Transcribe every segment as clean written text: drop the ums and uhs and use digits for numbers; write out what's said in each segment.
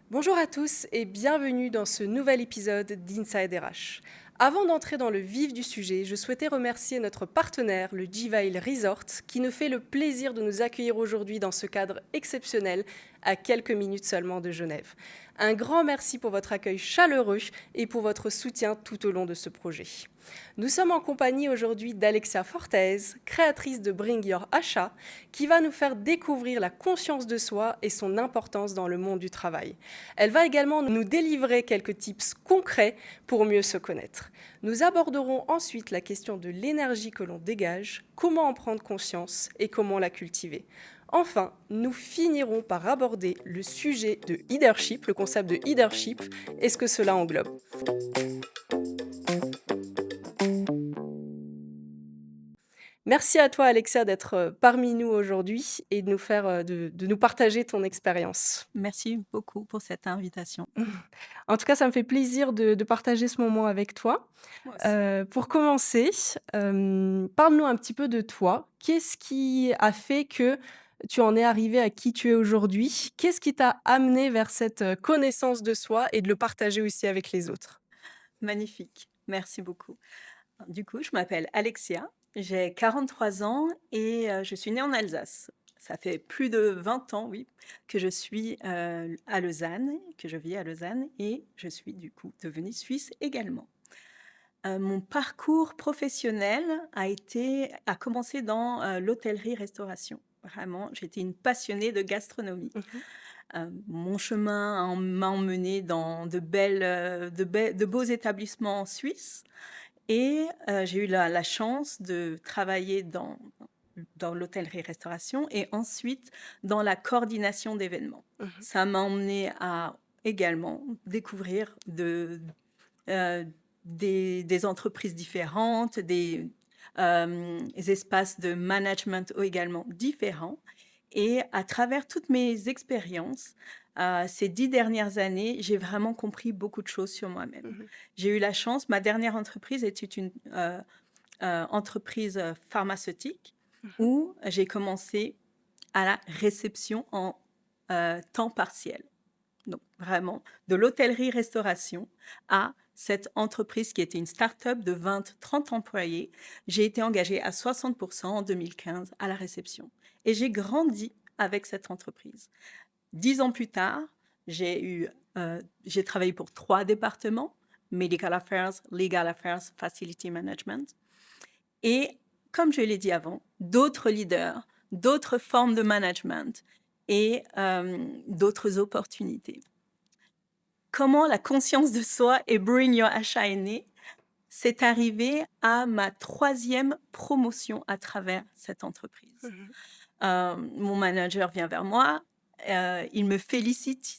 Bonjour à tous et bienvenue dans ce nouvel épisode d'Inside RH. Avant d'entrer dans le vif du sujet, je souhaitais remercier notre partenaire, le G-Vile Resort, qui nous fait le plaisir de nous accueillir aujourd'hui dans ce cadre exceptionnel, à quelques minutes seulement de Genève. Un grand merci pour votre accueil chaleureux et pour votre soutien tout au long de ce projet. Nous sommes en compagnie aujourd'hui d'Alexia Fortez, créatrice de Bring Your Achat, qui va nous faire découvrir la conscience de soi et son importance dans le monde du travail. Elle va également nous délivrer quelques tips concrets pour mieux se connaître. Nous aborderons ensuite la question de l'énergie que l'on dégage, comment en prendre conscience et comment la cultiver. Enfin, nous finirons par aborder le sujet de leadership, le concept de leadership et ce que cela englobe. Merci à toi, Alexia, d'être parmi nous aujourd'hui et de nous partager ton expérience. Merci beaucoup pour cette invitation. En tout cas, ça me fait plaisir de partager ce moment avec toi. Moi aussi. Pour commencer, parle-nous un petit peu de toi. Qu'est-ce qui a fait que tu en es arrivé à qui tu es aujourd'hui? Qu'est-ce qui t'a amené vers cette, connaissance de soi et de le partager aussi avec les autres? Magnifique. Merci beaucoup. Du coup, je m'appelle Alexia, j'ai 43 ans et je suis née en Alsace. Ça fait plus de 20 ans, oui, que je suis à Lausanne, que je vis à Lausanne et je suis du coup devenue suisse également. Mon parcours professionnel a commencé dans l'hôtellerie-restauration. Vraiment, j'étais une passionnée de gastronomie. Mmh. Mon chemin m'a emmenée dans de beaux établissements en Suisse et j'ai eu la chance de travailler dans l'hôtellerie-restauration et ensuite dans la coordination d'événements. Mmh. Ça m'a emmenée à également découvrir heu, des entreprises différentes, des espaces de management également différents et à travers toutes mes expériences, ces 10 dernières années, j'ai vraiment compris beaucoup de choses sur moi-même. Mmh. J'ai eu la chance ma dernière entreprise était une, entreprise, pharmaceutique Mmh. où j'ai commencé à la réception en, temps partiel. Donc vraiment, de l'hôtellerie-restauration à cette entreprise qui était une start-up de 20-30 employés. J'ai été engagée à 60 en 2015 à la réception et j'ai grandi avec cette entreprise. 10 ans plus tard, j'ai travaillé pour 3 départements: Medical Affairs, Legal Affairs, Facility Management et comme je l'ai dit avant, d'autres leaders, d'autres formes de management et d'autres opportunités. Comment la conscience de soi et Bring Your Achat est née? C'est arrivé à ma troisième promotion à travers cette entreprise. Mmh. Mon manager vient vers moi, il me félicite,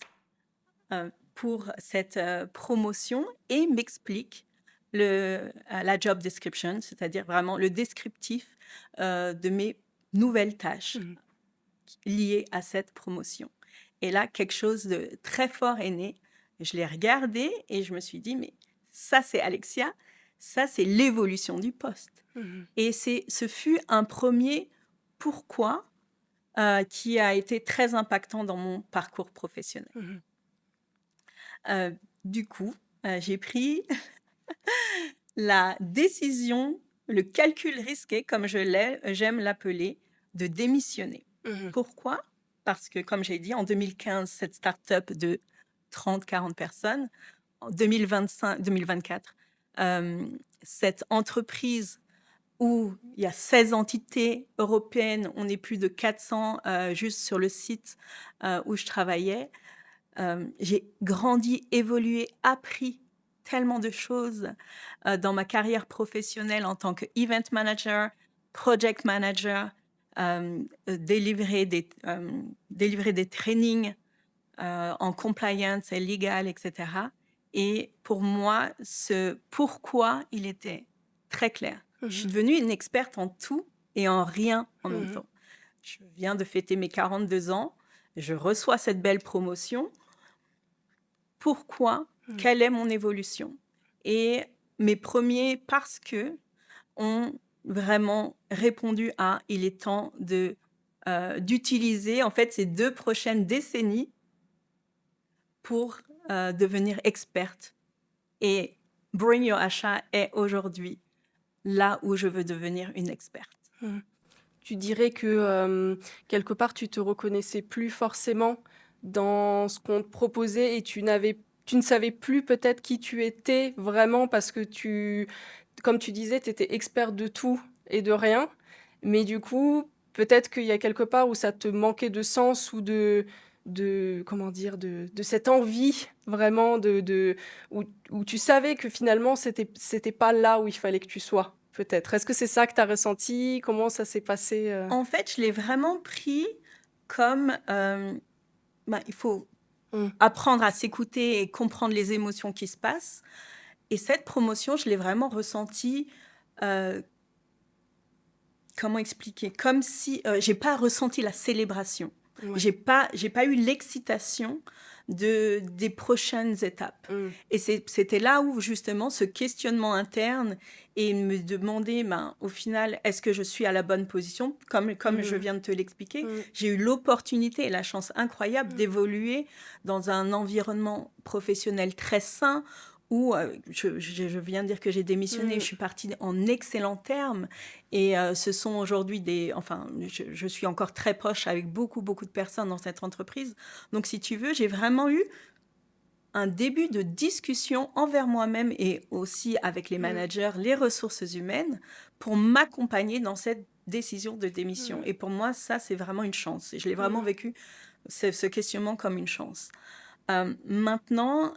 pour cette, promotion et m'explique la job description, c'est-à-dire vraiment le descriptif, de mes nouvelles tâches Mmh. liées à cette promotion et là, quelque chose de très fort est né. Je l'ai regardé et je me suis dit: «Mais ça, c'est Alexia, ça, c'est l'évolution du poste» Mmh. et ce fut un premier pourquoi, qui a été très impactant dans mon parcours professionnel. Mmh. Du coup, j'ai pris la décision, le calcul risqué comme j'aime l'appeler, de démissionner. Mmh. Pourquoi? Parce que comme j'ai dit, en 2015, cette start-up de 30-40 personnes, en 2024, cette entreprise où il y a 16 entités européennes, on est plus de 400, juste sur le site, où je travaillais. J'ai grandi, évolué, appris tellement de choses, dans ma carrière professionnelle en tant qu'event manager, project manager, délivrer des trainings, en compliance et legal et cetera et pour moi, ce pourquoi, il était très clair. Je suis Mmh. devenue une experte en tout et en rien en même Mmh. temps. Je viens de fêter mes 42 ans, je reçois cette belle promotion. Pourquoi? Mmh. Quelle est mon évolution? Et mes premiers «parce que» ont vraiment répondu à: «Il est temps d'utiliser en fait ces 2 prochaines décennies pour devenir experte. Et Bring Your Achat est aujourd'hui là où je veux devenir une experte. Mmh. Tu dirais que, quelque part, tu te reconnaissais plus forcément dans ce qu'on te proposait et tu ne savais plus peut-être qui tu étais vraiment parce que comme tu disais, tu étais expert de tout et de rien. Mais du coup, peut-être qu'il y a quelque part où ça te manquait de sens ou de comment dire? De cette envie vraiment où tu savais que finalement c'était pas là où il fallait que tu sois, peut-être. Est-ce que c'est ça que tu as ressenti? Comment ça s'est passé, En fait, je l'ai vraiment pris comme il faut Mmh. apprendre à s'écouter et comprendre les émotions qui se passent. Et cette promotion, je l'ai vraiment ressentie, euh, comment expliquer? Comme si j'ai pas ressenti la célébration. Ouais. J'ai pas eu l'excitation des prochaines étapes. Mmh. Et c'était là où justement ce questionnement interne et me demander, au final, est-ce que je suis à la bonne position? Comme je Mmh. viens de te l'expliquer, Mmh. j'ai eu l'opportunité et la chance incroyable d'évoluer dans un environnement professionnel très sain où je viens de dire que j'ai démissionné, Mmh. je suis partie en excellents termes et ce sont aujourd'hui je suis encore très proche avec beaucoup, beaucoup de personnes dans cette entreprise. Donc, si tu veux, j'ai vraiment eu un début de discussion envers moi-même et aussi avec les Mmh. managers, les ressources humaines, pour m'accompagner dans cette décision de démission. Mmh. Et pour moi, ça, c'est vraiment une chance. Et je l'ai vraiment Mmh. vécu, ce questionnement, comme une chance. Maintenant,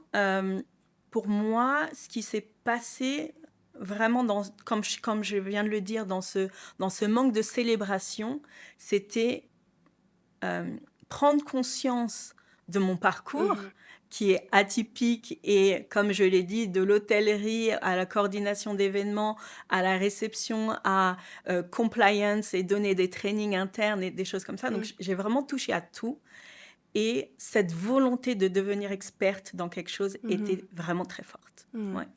pour moi, ce qui s'est passé vraiment, comme je viens de le dire, dans ce manque de célébration, c'était euh, prendre conscience de mon parcours, Mmh. qui est atypique et, comme je l'ai dit, de l'hôtellerie à la coordination d'événements, à la réception, à compliance et donner des trainings internes et des choses comme ça. Donc, Mmh. j'ai vraiment touché à tout. Et cette volonté de devenir experte dans quelque chose Mmh. était vraiment très forte. Mmh. Ouais.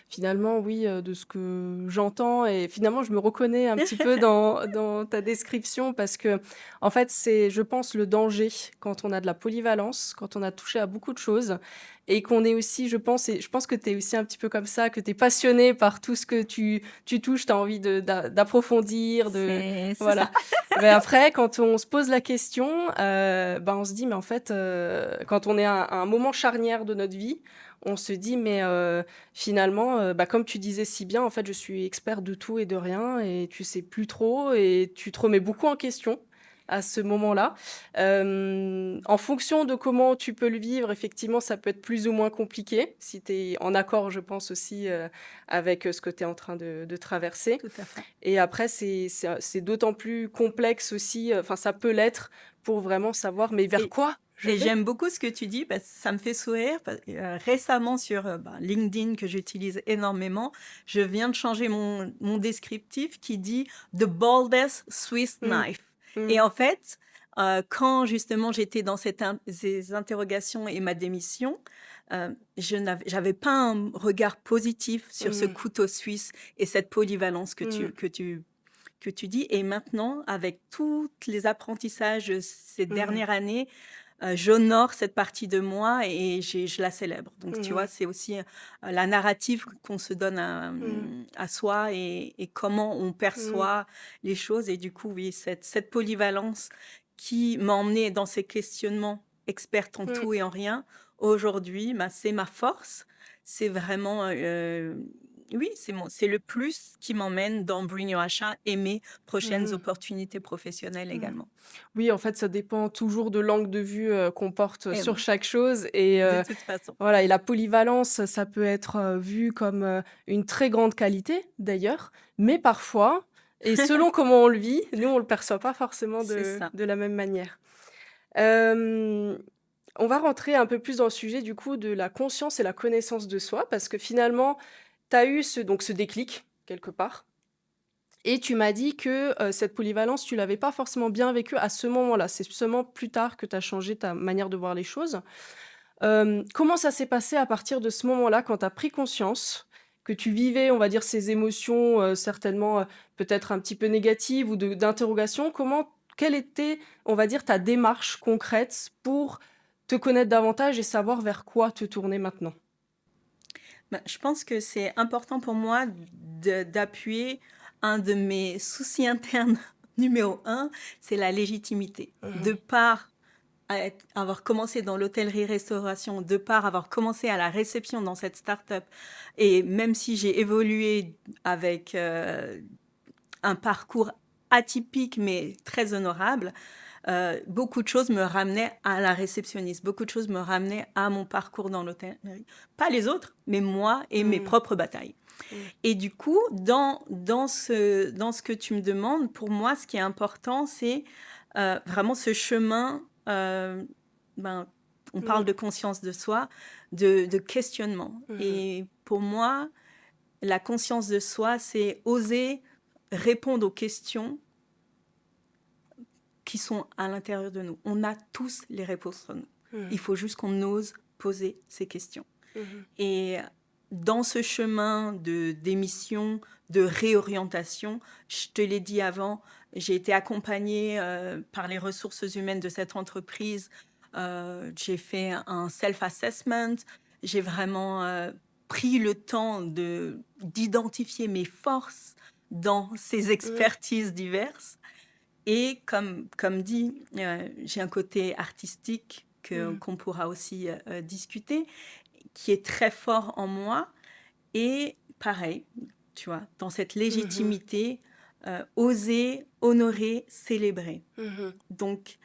Finalement, oui, de ce que j'entends et finalement, je me reconnais un petit peu dans ta description parce que en fait, c'est, je pense, le danger quand on a de la polyvalence, quand on a touché à beaucoup de choses et qu'on est aussi, je pense que tu es aussi un petit peu comme ça, que tu es passionné par tout ce que tu touches, tu as envie d'approfondir, C'est ça. voilà. Mais après, quand on se pose la question, on se dit: «Mais en fait», quand on est à un moment charnière de notre vie, on se dit: «Mais finalement, comme tu disais si bien, en fait, je suis expert de tout et de rien et tu sais plus trop et tu te remets beaucoup en question à ce moment-là. En fonction de comment tu peux le vivre, effectivement, ça peut être plus ou moins compliqué, si tu es en accord, je pense aussi, avec, ce que tu es en train de traverser Tout à fait. et après c'est d'autant plus complexe aussi, enfin, ça peut l'être pour vraiment savoir: «Mais vers Et, quoi je et vais?» j'aime beaucoup ce que tu dis, parce que ça me fait sourire. Récemment, sur LinkedIn, que j'utilise énormément, je viens de changer mon descriptif qui dit The boldest Swiss Mmh. knife. Mmh. Et en fait, quand justement j'étais dans ces interrogations et ma démission, j'avais pas un regard positif sur ce Mmh. couteau suisse et cette polyvalence que Mmh. tu dis. Et maintenant, avec tous les apprentissages ces Mmh. dernières années, j'honore cette partie de moi et je la célèbre. Donc, tu vois, Mmh. c'est aussi la narrative qu'on se donne Mmh. à soi et comment on Mmh. perçoit les choses. Et du coup, oui, cette polyvalence qui m'a emmenée dans ces questionnements, experte en Mmh. tout et en rien, aujourd'hui, c'est ma force. C'est vraiment, oui, c'est le plus qui m'emmène dans Bring Your Achat et mes prochaines Mmh. opportunités professionnelles Mmh. également. Oui, en fait, ça dépend toujours de l'angle de vue, qu'on porte Et sur oui, chaque chose et de toute façon. voilà et la polyvalence, ça peut être, vu comme, une très grande qualité d'ailleurs, mais parfois et selon comment on le vit, nous, on le perçoit pas forcément C'est de ça. de la même manière. Hem, on va rentrer un peu plus dans le sujet du coup de la conscience et la connaissance de soi parce que finalement, tu as eu ce déclic quelque part. Et tu m'as dit que, cette polyvalence, tu l'avais pas forcément bien vécue à ce moment-là. C'est seulement plus tard que tu as changé ta manière de voir les choses. Comment ça s'est passé à partir de ce moment-là, quand tu as pris conscience que tu vivais, on va dire, ces émotions, certainement, peut-être un petit peu négatives ou d'interrogation? Quelle était, on va dire, ta démarche concrète pour te connaître davantage et savoir vers quoi te tourner maintenant? Ben, je pense que c'est important pour moi d'appuyer un de mes soucis internes numéro un, c'est la légitimité. De Mmh. par avoir commencé dans l'hôtellerie-restauration, de par avoir commencé à la réception dans cette start-up, et même si j'ai évolué avec un parcours atypique mais très honorable, beaucoup de choses me ramenaient à la réceptionniste, beaucoup de choses me ramenaient à mon parcours dans l'hôtellerie. Pas les autres, mais moi et mes Mmh. propres batailles. Mmh. Et du coup, dans ce que tu me demandes, pour moi, ce qui est important, c'est vraiment ce chemin, ben, on parle Mmh. de conscience de soi, de questionnement. Mmh. Et pour moi, la conscience de soi, c'est oser répondre aux questions qui sont à l'intérieur de nous. On a tous les réponses en nous. Il Mmh. faut juste qu'on ose poser ces questions. Mmh. Et dans ce chemin de démission, de réorientation, je te l'ai dit avant, j'ai été accompagnée par les ressources humaines de cette entreprise. J'ai fait un self-assessment. J'ai vraiment pris le temps d'identifier mes forces dans ces Mmh. expertises diverses. Et comme dit, j'ai un côté artistique Mmh. qu'on pourra aussi discuter, qui est très fort en moi. Et pareil, tu vois, dans cette Mmh. légitimité, oser, honorer, célébrer. Mmh. Donc,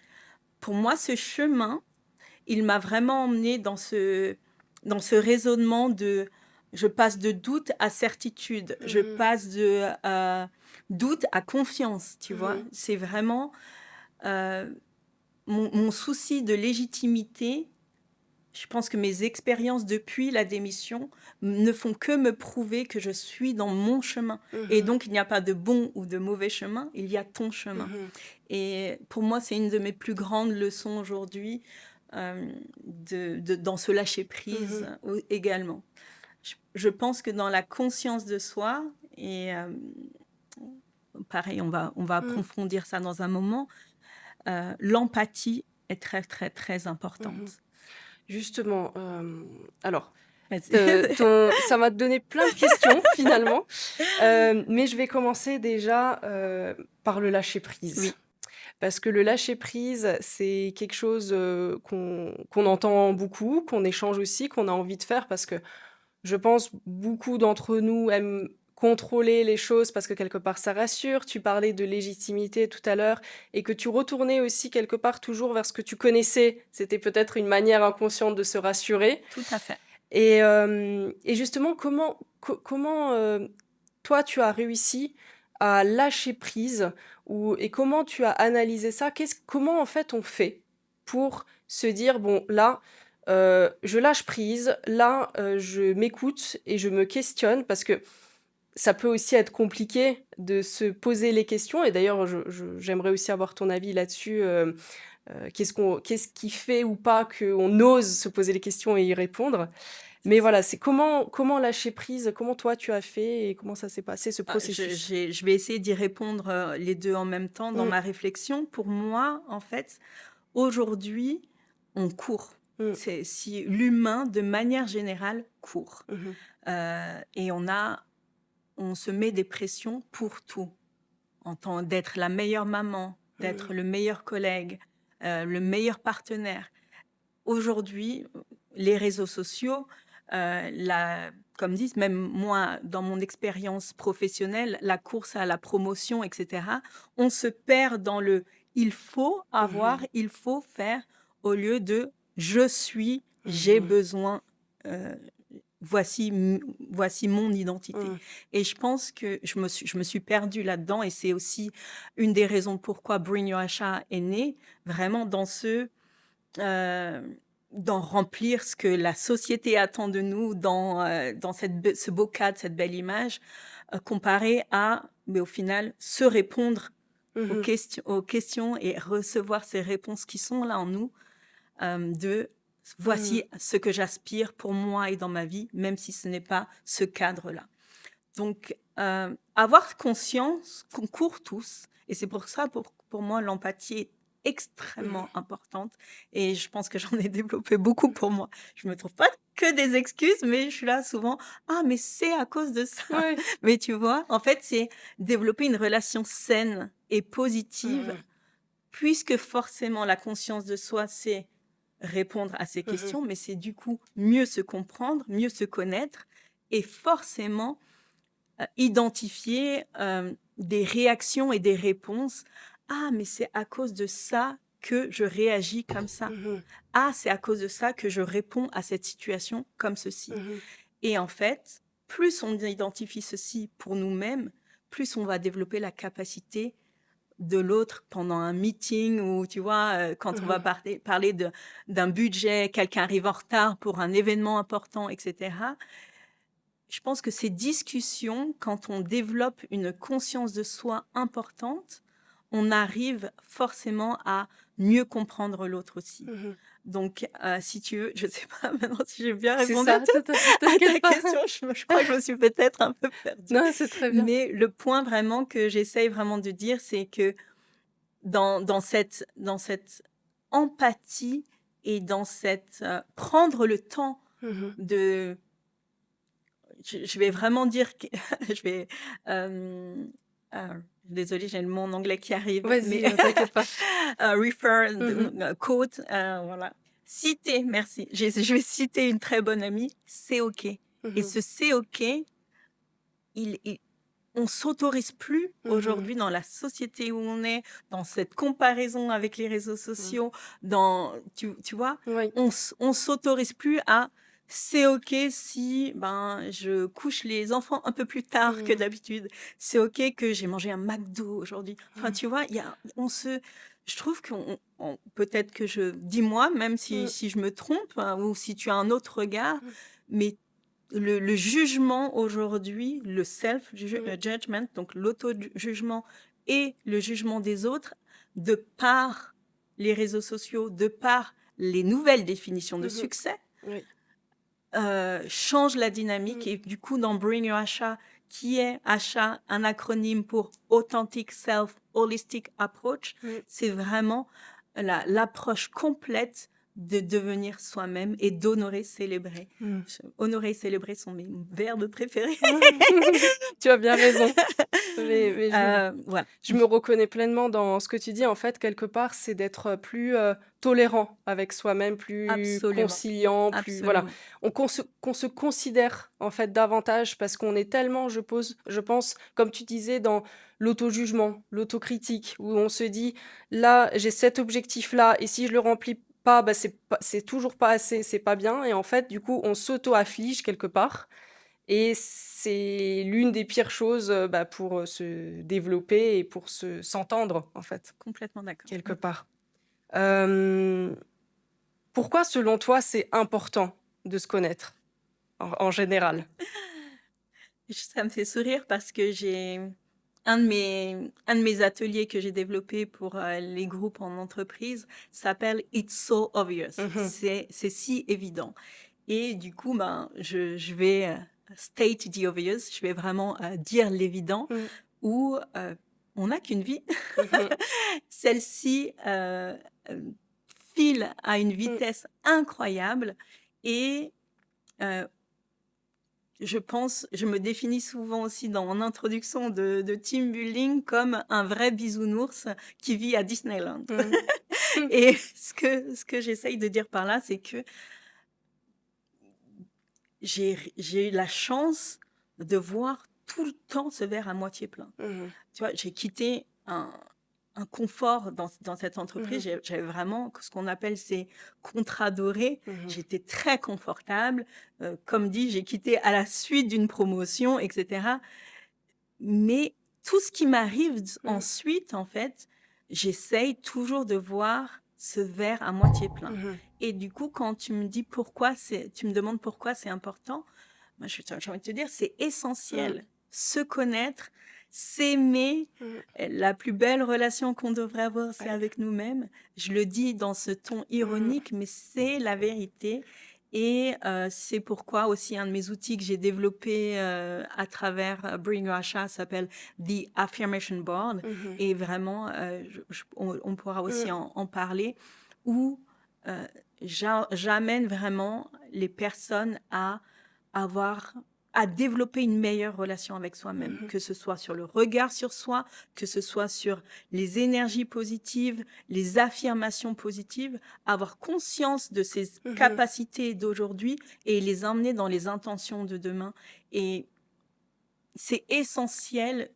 pour moi, ce chemin, il m'a vraiment emmené dans ce raisonnement de je passe de doute à certitude, je Mmh. passe de doute à confiance, tu vois. Mmh. C'est vraiment euh, mon souci de légitimité. Je pense que mes expériences depuis la démission ne font que me prouver que je suis dans mon chemin. Et Mmh. donc, il n'y a pas de bon ou de mauvais chemin, il y a ton chemin. Mmh. Et pour moi, c'est une de mes plus grandes leçons aujourd'hui, dans ce lâcher-prise Mmh. également. Je pense que dans la conscience de soi, et pareil, on va Mmh. approfondir ça dans un moment, l'empathie est très, très, très Mmh. importante. Justement, alors, Vas-y. ça m'a donné plein de questions finalement, mais je vais commencer déjà, par le lâcher prise. Oui. Parce que le lâcher prise, c'est quelque chose, qu'on entend beaucoup, qu'on échange aussi, qu'on a envie de faire parce que je pense beaucoup d'entre nous aiment contrôler les choses parce que quelque part ça rassure. Tu parlais de légitimité tout à l'heure et que tu retournais aussi quelque part toujours vers ce que tu connaissais. C'était peut-être une manière inconsciente de se rassurer. Tout à fait. Et justement, comment toi tu as réussi à lâcher prise et comment tu as analysé ça? Comment en fait on fait pour se dire, bon là, je lâche prise, là, je m'écoute et je me questionne parce que ça peut aussi être compliqué de se poser les questions et d'ailleurs j'aimerais aussi avoir ton avis là-dessus. Qu'est-ce qui fait ou pas qu'on ose se poser les questions et y répondre? Mais voilà, c'est comment lâcher prise? Comment toi tu as fait et comment ça s'est passé ce Ah, je, processus? je vais essayer d'y répondre les deux en même temps dans Mmh, ma réflexion. Pour moi, en fait, aujourd'hui, on court. mmh, C'est si l'humain, de manière générale, court. mmh Et on se met des pressions pour tout. En tant d'être la meilleure maman, mh, d'être le meilleur collègue, le meilleur partenaire. Aujourd'hui, les réseaux sociaux, comme disent, même moi, dans mon expérience professionnelle, la course à la promotion, etc., on se perd dans le il faut avoir, mmh, il faut faire, au lieu de je suis, j'ai mmh, besoin, euh, voici mon identité. mmh, Et je pense que je me suis perdue là-dedans, et c'est aussi une des raisons pourquoi Bring Your Achat est né, vraiment euh, dans remplir ce que la société attend de nous, dans ce beau cadre, cette belle image, comparé à, mais au final, se répondre mmh, aux questions et recevoir ces réponses qui sont là en nous, de mmh, voici ce que j'aspire pour moi et dans ma vie, même si ce n'est pas ce cadre-là. Donc, avoir conscience qu'on court tous, et c'est pour ça, pour moi, l'empathie est extrêmement importante et je pense que j'en ai développé beaucoup pour moi. Je me trouve pas que des excuses, mais je suis là souvent: «Ah mais c'est à cause de ça». Ouais. Mais tu vois? En fait, c'est développer une relation saine et positive, Mmh. puisque forcément la conscience de soi, c'est répondre à ces Mmh. questions, mais c'est du coup mieux se comprendre, mieux se connaître et forcément identifier des réactions et des réponses. Ah, mais c'est à cause de ça que je réagis comme ça. Mmh. Ah, c'est à cause de ça que je réponds à cette situation comme ceci. Mmh. Et en fait, plus on identifie ceci pour nous-mêmes, plus on va développer la capacité de l'autre pendant un meeting ou tu vois, quand on va Mmh. parler d'un budget, quelqu'un arrive en retard pour un événement important, etc. Je pense que ces discussions, quand on développe une conscience de soi importante, on arrive forcément à mieux comprendre l'autre aussi. Mmh. Donc, si tu veux, je sais pas maintenant si j'ai bien C'est répondu à ça, ta à ta t'inquiète pas. question. Je crois que je me suis peut-être un peu perdue. Non, c'est très bien. Mais le point vraiment que j'essaye vraiment de dire, c'est que dans cette empathie et dans cette, prendre le temps Mmh. de je vais vraiment dire que je vais, désolée, j'ai le mot en anglais qui arrive, mais Vas-y, t'inquiète pas. refer, Mmh. quote, voilà. Citer, merci. Je vais citer une très bonne amie, «C'est OK» et Mmh. ce «c'est OK», il on s'autorise plus Mmh. aujourd'hui dans la société où on est, dans cette comparaison avec les réseaux Mmh. sociaux, dans tu vois? Oui. On s'autorise plus à: «C'est OK si, ben, je couche les enfants un peu plus tard que Mmh. d'habitude. C'est OK que j'ai mangé un McDo aujourd'hui». Enfin, Mmh. tu vois? Il y a on se je trouve qu'on peut-être que je dis-moi, même si Mmh. si je me trompe, hein, ou si tu as un autre regard, Mmh. mais le jugement aujourd'hui, le self Mmh. judgment, donc l'auto-jugement et le jugement des autres, de par les réseaux sociaux, de par les nouvelles définitions de Mmh. succès, Oui. change la dynamique Mmh. et du coup dans Bring Your Achat, qui est achat, un acronyme pour Authentic Self Holistic Approach, Mmh. c'est vraiment l'approche complète de devenir soi-même et d'honorer, célébrer. Mmh. Honorer et célébrer sont mes verbes préférés. Tu as bien raison. Mais Voilà, je me reconnais pleinement dans ce que tu dis. En fait, quelque part, c'est d'être plus, tolérant avec soi-même, plus absolument, conciliant, plus voilà. absolument, Qu'on se considère, en fait, davantage parce qu'on est tellement, je pense, comme tu disais, dans l'auto-jugement, l'autocritique, où on se dit: «Là, j'ai cet objectif-là et si je le remplis pas, bah, c'est toujours pas assez, c'est pas bien» et en fait, du coup, on s'auto-afflige quelque part et c'est l'une des pires choses, bah, pour, se développer et pour s'entendre, en fait, complètement d'accord. quelque part. Hem, Pourquoi, selon toi, c'est important de se connaître, en général? Ça me fait sourire parce que j'ai un de mes ateliers que j'ai développé pour, les groupes en entreprise s'appelle «It's so obvious». Mmh mh. C'est si évident et du coup, ben, je vais, state the obvious, je vais vraiment, dire l'évident Mmh. où, on n'a qu'une vie. Mmh mh. Celle-ci, file à une Mmh. vitesse incroyable et heu je me définis souvent aussi dans mon introduction de team building comme un vrai bisounours qui vit à Disneyland. Mmh. Mmh. Et ce que j'essaye de dire par là, c'est que j'ai eu la chance de voir tout le temps ce verre à moitié plein. Mmh. Tu vois, j'ai quitté un confort dans cette entreprise. Mmh. J'avais vraiment ce qu'on appelle ces contrats dorés. Mmh. J'étais très confortable. Comme dit, j'ai quitté à la suite d'une promotion, etc. Mais tout ce qui m'arrive Mmh. ensuite, en fait, j'essaye toujours de voir ce verre à moitié plein. Mmh. Et du coup, quand tu me demandes pourquoi c'est important, moi, j'ai envie de te dire, c'est Mmh. essentiel. Se connaître, s'aimer. Mmh. La plus belle relation qu'on devrait avoir, c'est Ouais. avec nous-mêmes. Je le dis dans ce ton Mmh. ironique, mais c'est la vérité. Et c'est pourquoi aussi un de mes outils que j'ai développé à travers Bring Russia s'appelle The Affirmation Board. Mhm. Et vraiment, on pourra aussi Mm. en parler, où euh, j'amène vraiment les personnes à avoir à développer une meilleure relation avec soi-même, Mhm. que ce soit sur le regard sur soi, que ce soit sur les énergies positives, les affirmations positives, avoir conscience de ses Mhm. capacités d'aujourd'hui et les emmener dans les intentions de demain. Et c'est essentiel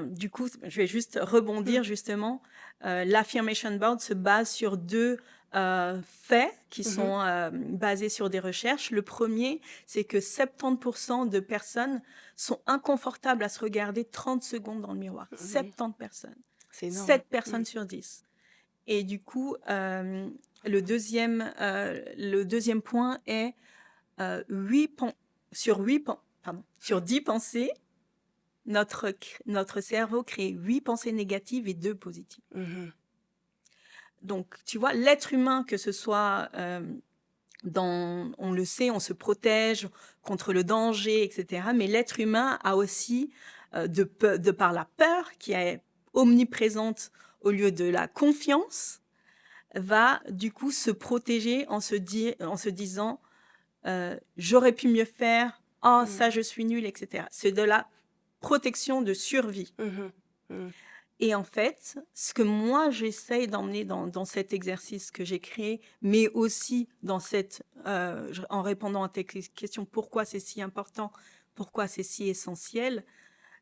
du coup, je vais juste Mm. rebondir justement. L'affirmation board se base sur deux faits qui Mhm. sont basés sur des recherches. Le premier, c'est que 70% de personnes sont inconfortables à se regarder 30 secondes dans le miroir. Mhm. 70 personnes. C'est énorme. 7 personnes sur 10. Et du coup, le deuxième point est 8 sur 8 pardon, sur 10 pensées, notre cerveau crée 8 pensées négatives et 2 positives. Mhm. Donc, tu vois, l'être humain, que ce soit on le sait, on se protège contre le danger, etc. Mais l'être humain a aussi, de par la peur qui est omniprésente au lieu de la confiance, va du coup se protéger en se disant j'aurais pu mieux faire, oh Mm. ça je suis nul, etc. C'est de la protection de survie. Mhm. Mm. Et en fait, ce que moi j'essaye d'emmener dans cet exercice que j'ai créé, mais aussi en répondant à tes questions, pourquoi c'est si important, pourquoi c'est si essentiel,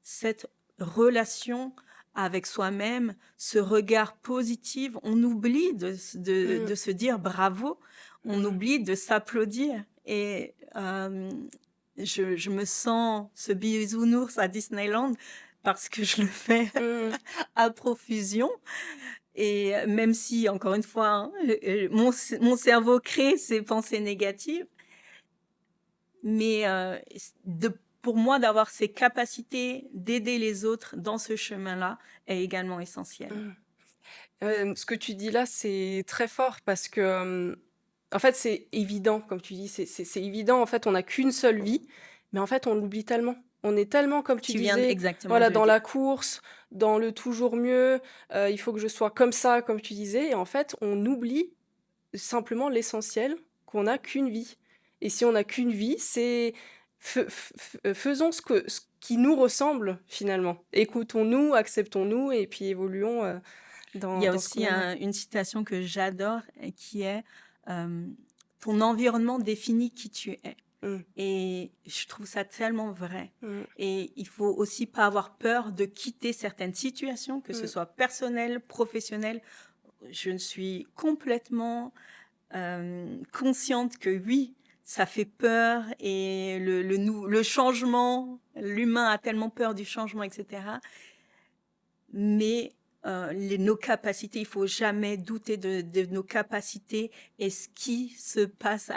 cette relation avec soi-même, ce regard positif, on oublie de Mm. se dire bravo, on Mm. oublie de s'applaudir. Et je me sens ce bisounours à Disneyland parce que je le fais Mm. à profusion. Et même si, encore une fois, hein, mon cerveau crée ces pensées négatives, mais pour moi, d'avoir ces capacités d'aider les autres dans ce chemin-là est également essentiel. Mm. Ce que tu dis là, c'est très fort parce que, en fait, c'est évident, comme tu dis, c'est évident. En fait, on n'a qu'une seule vie, mais en fait, on l'oublie tellement. On est tellement, comme tu Tu viens disais, exactement voilà, de le dans dire. la course, dans le toujours mieux. Il faut que je sois comme ça, comme tu disais. Et en fait, on oublie simplement l'essentiel, qu'on n'a qu'une vie. Et si on n'a qu'une vie, c'est faisons ce qui nous ressemble finalement. Écoutons-nous, acceptons-nous et puis évoluons Il y a dans ce qu'on aussi aimerait. une citation que j'adore qui est euh, ton environnement définit qui tu es. Mm, Et je trouve ça tellement vrai. mm, Et il faut aussi pas avoir peur de quitter certaines situations, que ce mm, soit personnelles, professionnelles. Je ne suis complètement consciente que oui, ça fait peur et le changement, l'humain a tellement peur du changement, etc. Mais nos capacités, il faut jamais douter de nos capacités et ce qui se passe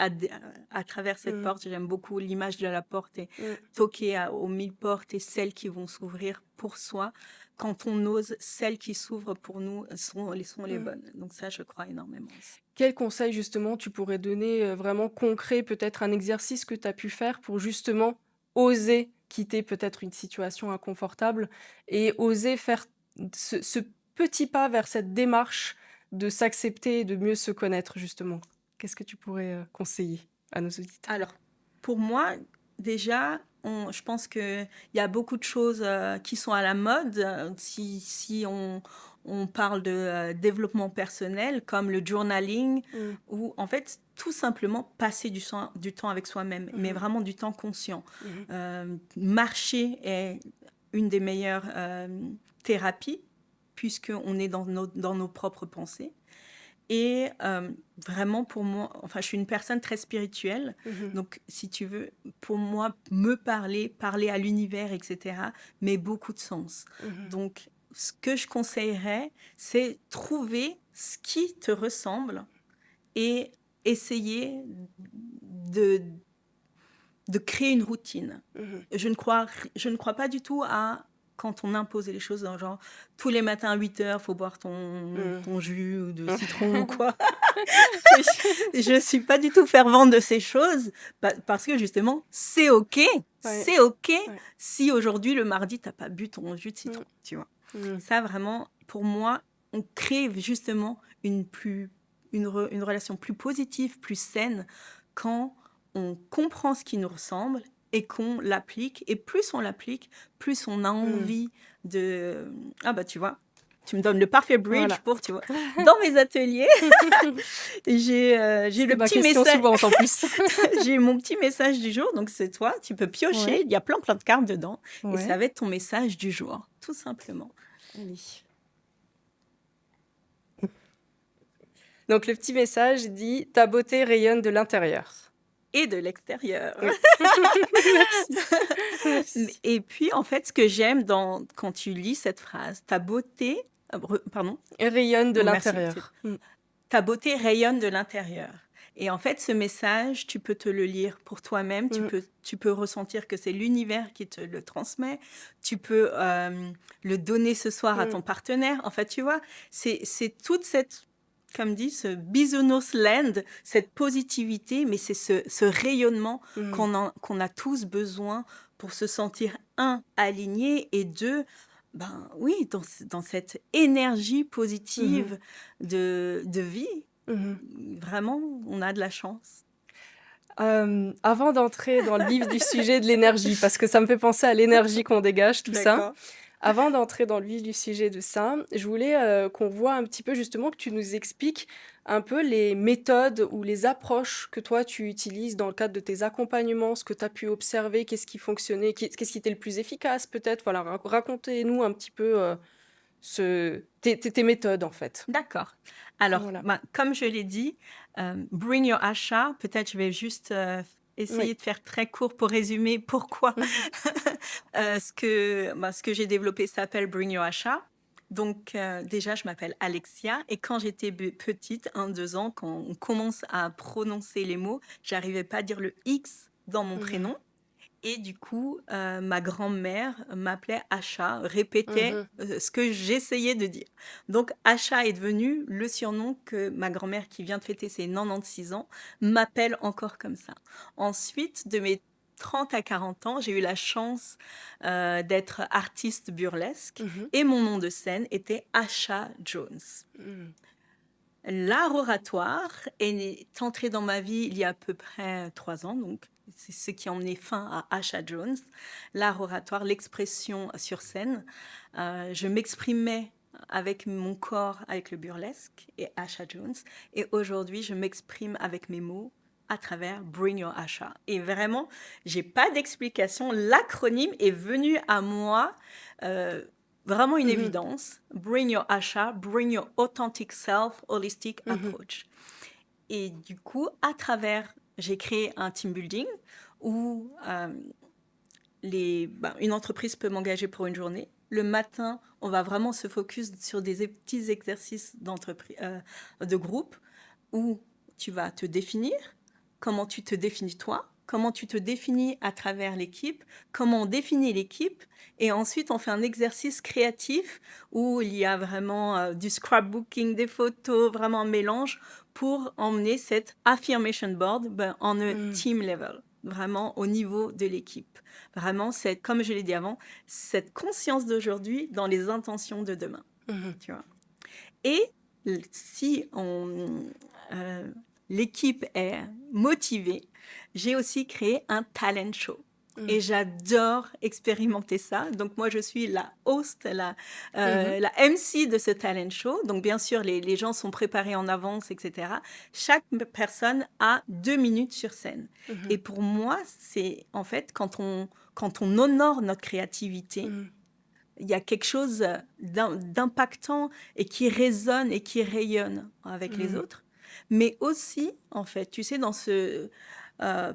à travers cette mm, porte. J'aime beaucoup l'image de la porte et mm, toquer aux 1000 portes et celles qui vont s'ouvrir pour soi. Quand on ose, celles qui s'ouvrent pour nous sont les mm. bonnes. Donc ça, je crois énormément aussi. Quel conseil justement tu pourrais donner vraiment concret, peut-être un exercice que tu as pu faire pour justement oser quitter peut-être une situation inconfortable et oser faire ce petit pas vers cette démarche de s'accepter et de mieux se connaître justement? Qu'est-ce que tu pourrais conseiller à nos auditeurs? Alors, pour moi, déjà, je pense qu'il y a beaucoup de choses qui sont à la mode. Si on parle de développement personnel, comme le journaling, Mm, ou en fait, tout simplement passer du temps avec soi-même, mais mhm, vraiment du temps conscient. mhm, Marcher est une des meilleures thérapies, puisqu'on est dans nos propres pensées. Et vraiment, pour moi, enfin, je suis une personne très spirituelle. mhm, Donc, si tu veux, pour moi, parler à l'univers, etc., met beaucoup de sens. mhm, Donc, ce que je conseillerais, c'est trouver ce qui te ressemble et essayer de, de créer une routine. mhm. Je ne crois pas du tout à quand on impose les choses, dans genre tous les matins à 8 heures, faut boire ton jus ou de citron ou quoi. Je suis pas du tout fervente de ces choses parce que justement, c'est OK. Ouais. C'est OK Ouais. si aujourd'hui, le mardi, t'as pas bu ton jus de citron, tu vois. Ça, vraiment, pour moi, on crée justement une relation plus positive, plus saine quand on comprend ce qui nous ressemble et qu'on l'applique. Et plus on l'applique, plus on a envie de... Ah bah tu vois, tu me donnes le parfait bridge Voilà. pour, tu vois. Dans mes ateliers, j'ai C'était le ma petit question message. suivante en plus. J'ai mon petit message du jour, donc c'est toi, tu peux piocher, Ouais. il y a plein de cartes dedans, et Ouais. ça va être ton message du jour, tout simplement. Allez. Donc le petit message dit « Ta beauté rayonne de l'intérieur Et de l'extérieur. ». Merci. Merci. Et puis, en fait, ce que j'aime quand tu lis cette phrase, ta beauté, pardon, Rayonne de merci, l'intérieur. ta beauté rayonne de l'intérieur. Et en fait, ce message, tu peux te le lire pour toi-même, tu peux ressentir que c'est l'univers qui te le transmet, tu peux le donner ce soir à ton partenaire. En fait, tu vois, c'est toute cette, comme dit, ce bisounours land, cette positivité, mais c'est ce rayonnement qu'on a tous besoin pour se sentir, un, aligné, et deux, ben oui, dans cette énergie positive de vie. Vraiment, on a de la chance. Avant d'entrer dans le vif du sujet de l'énergie, parce que ça me fait penser à l'énergie qu'on dégage, tout ça. Avant d'entrer dans le vif du sujet de ça, je voulais qu'on voit un petit peu justement, que tu nous expliques un peu les méthodes ou les approches que toi tu utilises dans le cadre de tes accompagnements, ce que tu as pu observer, qu'est-ce qui fonctionnait, qu'est-ce qui était le plus efficace peut-être. Voilà, racontez-nous un petit peu tes méthodes en fait. D'accord. Alors, Voilà. comme je l'ai dit, Bring Your Asha, peut-être je vais juste essayer de faire très court pour résumer pourquoi ce que j'ai développé s'appelle Bring Your Asha. Donc, déjà, je m'appelle Alexia, et quand j'étais petite, 1-2 ans, quand on commence à prononcer les mots, j'arrivais pas à dire le X dans mon prénom. Et du coup, ma grand-mère m'appelait Asha, répétait ce que j'essayais de dire. Donc, Asha est devenu le surnom que ma grand-mère, qui vient de fêter ses 96 ans, m'appelle encore comme ça. Ensuite, de mes 30 à 40 ans, j'ai eu la chance d'être artiste burlesque, et mon nom de scène était Asha Jones. L'art oratoire est entré dans ma vie il y a à peu près 3 ans, donc c'est ce qui a emmené fin à Asha Jones. L'art oratoire, l'expression sur scène. Je m'exprimais avec mon corps, avec le burlesque, et Asha Jones. Et aujourd'hui, je m'exprime avec mes mots à travers Bring Your Asha. Et vraiment, j'ai pas d'explication. L'acronyme est venu à moi vraiment une évidence. Bring Your Asha, Bring Your Authentic Self, Holistic Approach. Et du coup, à travers, j'ai créé un team building où une entreprise peut m'engager pour une journée. Le matin, on va vraiment se focus sur des petits exercices de groupe où tu vas te définir, comment tu te définis toi, comment tu te définis à travers l'équipe, comment on définit l'équipe, et ensuite on fait un exercice créatif où il y a vraiment du scrapbooking, des photos, vraiment un mélange pour emmener cette affirmation board en un team level, vraiment au niveau de l'équipe. Vraiment, comme je l'ai dit avant, cette conscience d'aujourd'hui dans les intentions de demain. Tu vois. Et si l'équipe est motivée, j'ai aussi créé un talent show. Et j'adore expérimenter ça. Donc, moi, je suis la host, la MC de ce talent show. Donc, bien sûr, les gens sont préparés en avance, etc. Chaque personne a 2 minutes sur scène. Et pour moi, c'est en fait quand on honore notre créativité, il y a quelque chose d'impactant et qui résonne et qui rayonne avec les autres. Mais aussi, en fait, tu sais, dans ce...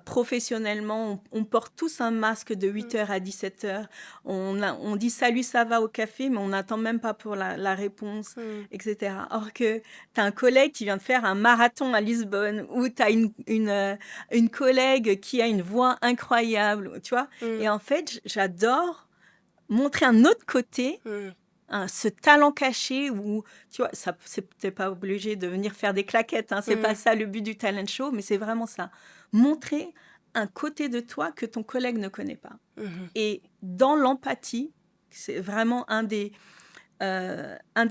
professionnellement, on porte tous un masque de 8h à 17h. On dit salut, ça va au café, mais on n'attend même pas pour la réponse, etc. Or que tu as un collègue qui vient de faire un marathon à Lisbonne, ou tu as une collègue qui a une voix incroyable, tu vois. Et en fait, j'adore montrer un autre côté ce talent caché où, tu vois, ça, c'est peut-être pas obligé de venir faire des claquettes, hein, c'est pas ça le but du talent show, mais c'est vraiment ça. Montrer un côté de toi que ton collègue ne connaît pas. Mhm. Et dans l'empathie, c'est vraiment un des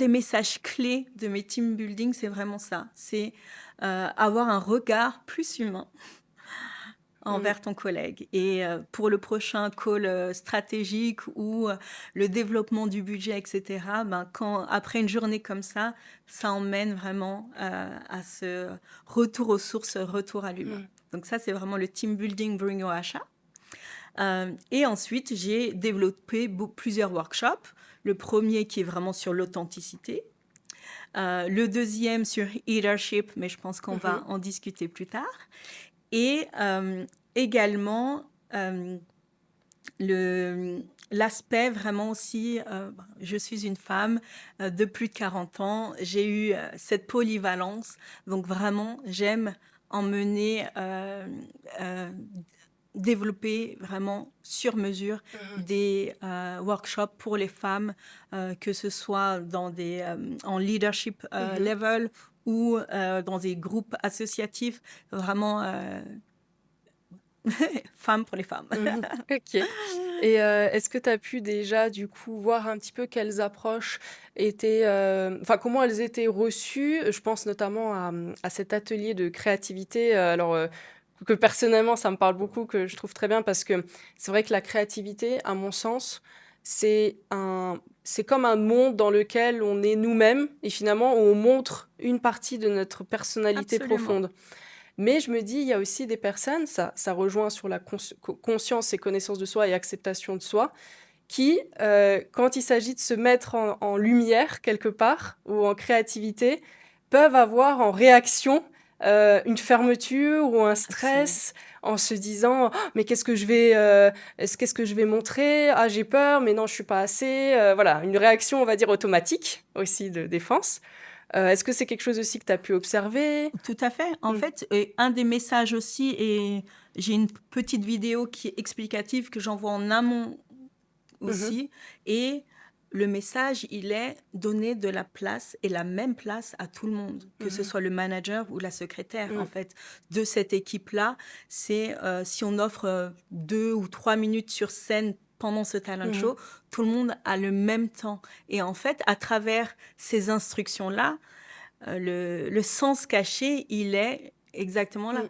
messages clés de mes team building, c'est vraiment ça. C'est avoir un regard plus humain Mhm. envers ton collègue. Et pour le prochain call stratégique ou le développement du budget, etc., ben, après une journée comme ça emmène vraiment à ce retour aux sources, retour à l'humain. Mhm. Donc ça, c'est vraiment le team building Bring au achat. Et ensuite, j'ai développé plusieurs workshops. Le premier qui est vraiment sur l'authenticité. Le deuxième sur leadership, mais je pense qu'on va Mhm. en discuter plus tard. Et également, l'aspect vraiment aussi, je suis une femme de plus de 40 ans, j'ai eu cette polyvalence, donc vraiment, j'aime emmener, développer vraiment sur mesure Mhm. des workshops pour les femmes, que ce soit en leadership Mhm. level ou dans des groupes associatifs, vraiment femmes pour les femmes. Mhm. Ok. Et est-ce que tu as pu déjà, du coup, voir un petit peu quelles approches étaient, enfin, comment elles étaient reçues? Je pense notamment à cet atelier de créativité, que personnellement, ça me parle beaucoup, que je trouve très bien, parce que c'est vrai que la créativité, à mon sens, c'est comme un monde dans lequel on est nous-mêmes et finalement, on montre une partie de notre personnalité Absolument. profonde. Mais je me dis, il y a aussi des personnes, ça rejoint sur la conscience et connaissance de soi et acceptation de soi, qui, quand il s'agit de se mettre en lumière quelque part ou en créativité, peuvent avoir en réaction une fermeture ou un Absolument. stress en se disant: «Oh, mais qu'est-ce que je vais montrer? Ah, j'ai peur, mais non, je suis pas assez». Voilà, une réaction, on va dire, automatique aussi de défense. Est-ce que c'est quelque chose aussi que tu as pu observer? Tout à fait. En Mmh. fait, un des messages aussi, et j'ai une petite vidéo qui est explicative que j'envoie en amont Mmh. aussi. Et le message, il est donner de la place et la même place à tout le monde, que ce Mmh. soit le manager ou la secrétaire, en Mmh. fait, de cette équipe-là. C'est si on offre 2 ou 3 minutes sur scène pendant ce talent Mmh. show, tout le monde a le même temps. Et en fait, à travers ces instructions-là, le sens caché, il est exactement là. Mmh.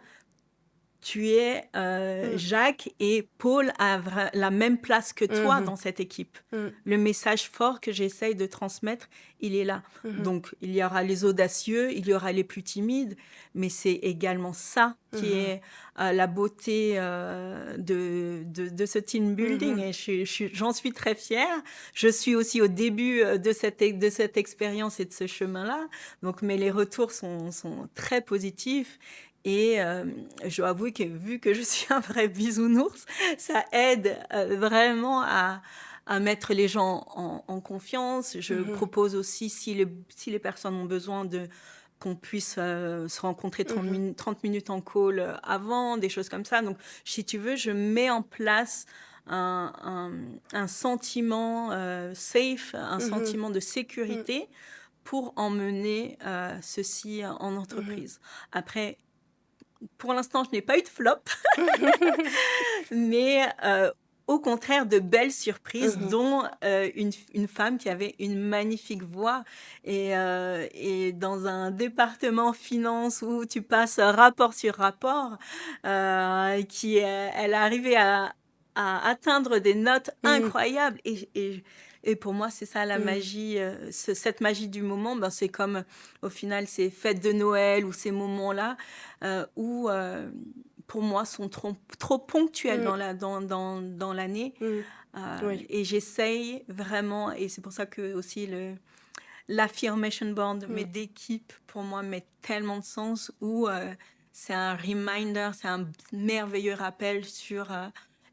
Tu es Mmh. Jacques, et Paul a la même place que toi Mmh. dans cette équipe. Mmh. Le message fort que j'essaye de transmettre, il est là. Mmh. Donc, il y aura les audacieux, il y aura les plus timides, mais c'est également ça qui Mmh. est la beauté de ce team building. Mmh. Et j'en suis très fière. Je suis aussi au début de cette expérience et de ce chemin-là. Donc, mais les retours sont très positifs. Et je dois avouer que vu que je suis un vrai bisounours, ça aide vraiment à mettre les gens en confiance. Je Mmh. propose aussi, si les personnes ont besoin qu'on puisse se rencontrer 30 Mmh. minutes, 30 minutes en call avant, des choses comme ça. Donc, si tu veux, je mets en place un sentiment safe, un Mmh. sentiment de Mmh. sécurité pour emmener ceci en Mmh. entreprise. Après, pour l'instant, je n'ai pas eu de flop, mais au contraire, de belles surprises, Mmh. dont une femme qui avait une magnifique voix. Et dans un département finance où tu passes rapport sur rapport, elle est arrivée à atteindre des notes Mmh. incroyables. Et pour moi, c'est ça la Mmh. magie, cette magie du moment. Ben, c'est comme, au final, ces fêtes de Noël ou ces moments-là où, pour moi, sont trop ponctuels Mmh. dans l'année. Mmh. Oui. Et j'essaye vraiment, et c'est pour ça que aussi l'affirmation board, mais Mmh. d'équipe, pour moi, met tellement de sens, où c'est un reminder, c'est un merveilleux rappel sur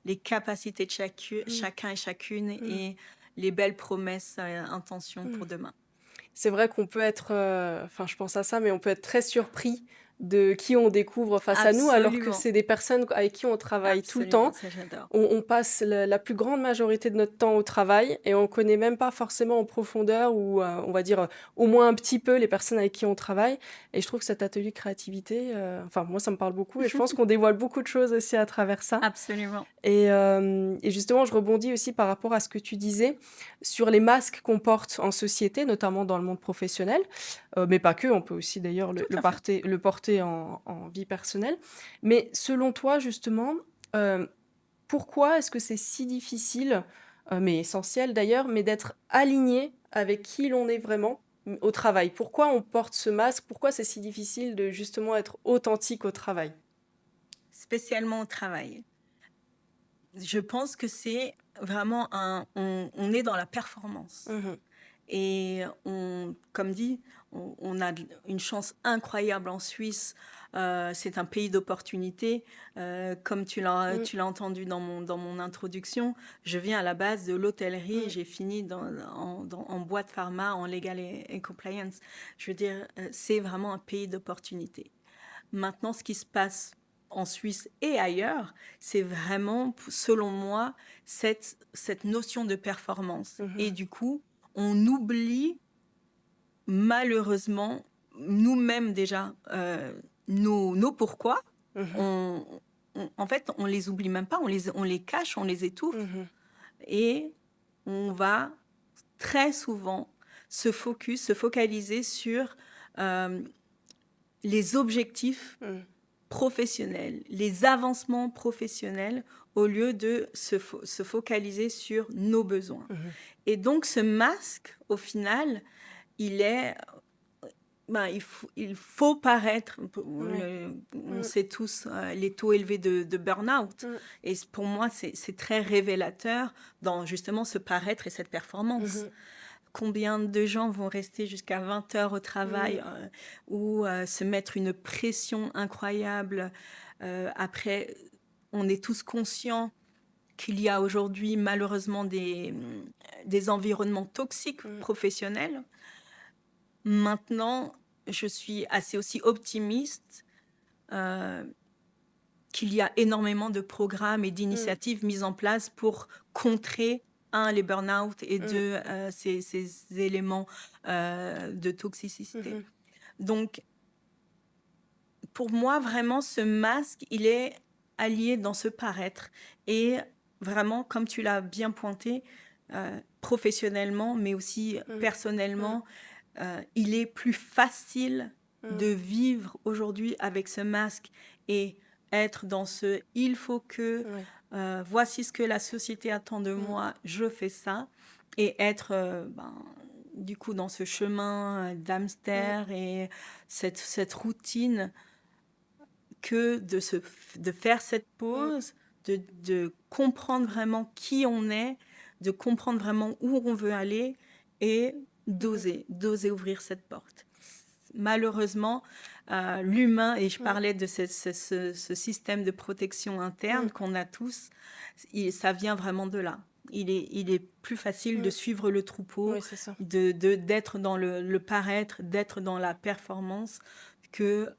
les capacités de Mmh. chacun et chacune, Mmh. et les belles promesses, intentions Mmh. pour demain. C'est vrai qu'on peut être, enfin, je pense à ça, mais on peut être très surpris de qui on découvre face à nous, alors que Absolument, c'est des personnes avec qui on travaille tout le absolument, temps. ça j'adore. On passe la plus grande majorité de notre temps au travail et on connaît même pas forcément en profondeur ou on va dire au moins un petit peu les personnes avec qui on travaille. Et je trouve que cet atelier créativité, enfin moi ça me parle beaucoup et je pense qu'on dévoile beaucoup de choses aussi à travers ça. Absolument. Et justement, je rebondis aussi par rapport à ce que tu disais sur les masques qu'on porte en société, notamment dans le monde professionnel, mais pas que, on peut aussi d'ailleurs Tout à fait. le porter en vie personnelle. Mais selon toi, justement, euh, pourquoi est-ce que c'est si difficile, mais essentiel d'ailleurs, mais d'être aligné avec qui l'on est vraiment au travail? Pourquoi on porte ce masque? Pourquoi c'est si difficile de justement être authentique au travail? Spécialement au travail. Je pense que c'est vraiment on est dans la performance. Mhm, Et comme dit, on a une chance incroyable en Suisse. C'est un pays d'opportunités. Comme mm, tu l'as entendu dans mon introduction, je viens à la base de l'hôtellerie. mm, J'ai fini en boîte pharma, en legal et compliance. Je veux dire, c'est vraiment un pays d'opportunités. Maintenant, ce qui se passe en Suisse et ailleurs, c'est vraiment, selon moi, cette notion de performance. Et mhm, du coup, on oublie malheureusement nous-mêmes déjà nos pourquoi. mhm, On, en fait, on les oublie même pas, on les cache, on les étouffe mhm, et on va très souvent se focaliser sur euh, les objectifs mm. professionnels, les avancements professionnels, au lieu de se focaliser sur nos besoins. Mhm, Et donc ce masque, au final, il est, il faut paraître, ouais, on mm, sait tous les taux élevés de burn-out. mm, Et pour moi, c'est très révélateur dans justement ce paraître et cette performance. mhm, Combien de gens vont rester jusqu'à 20 heures au mm, travail ou se mettre une pression incroyable. Après, on est tous conscients qu'il y a aujourd'hui malheureusement des environnements toxiques mm, professionnels. Maintenant, je suis assez aussi optimiste euh, qu'il y a énormément de programmes et mm, d'initiatives mises en place pour contrer, un, les burn-out et mm, deux, ces éléments de toxicité. mhm, Donc, pour moi, vraiment, ce masque, il est allié dans ce paraître. Et vraiment, comme tu l'as bien pointé, professionnellement, mais aussi mm, mm, personnellement, il est plus facile de mm, vivre aujourd'hui avec ce masque et être dans ce il faut que, ouais, voici ce que la société attend de mm, moi, je fais ça, et être du coup dans ce chemin mm, d'hamster et cette routine que de faire cette mm, pause, de comprendre vraiment qui on est, de comprendre vraiment où on veut aller et mm, d'oser ouvrir cette porte. Malheureusement, l'humain, et je mm, parlais de ce système de protection interne mm, qu'on a tous, ça vient vraiment de là. Il est plus facile de mm. suivre le troupeau, Oui, c'est ça. d'être dans le paraître, d'être dans la performance, que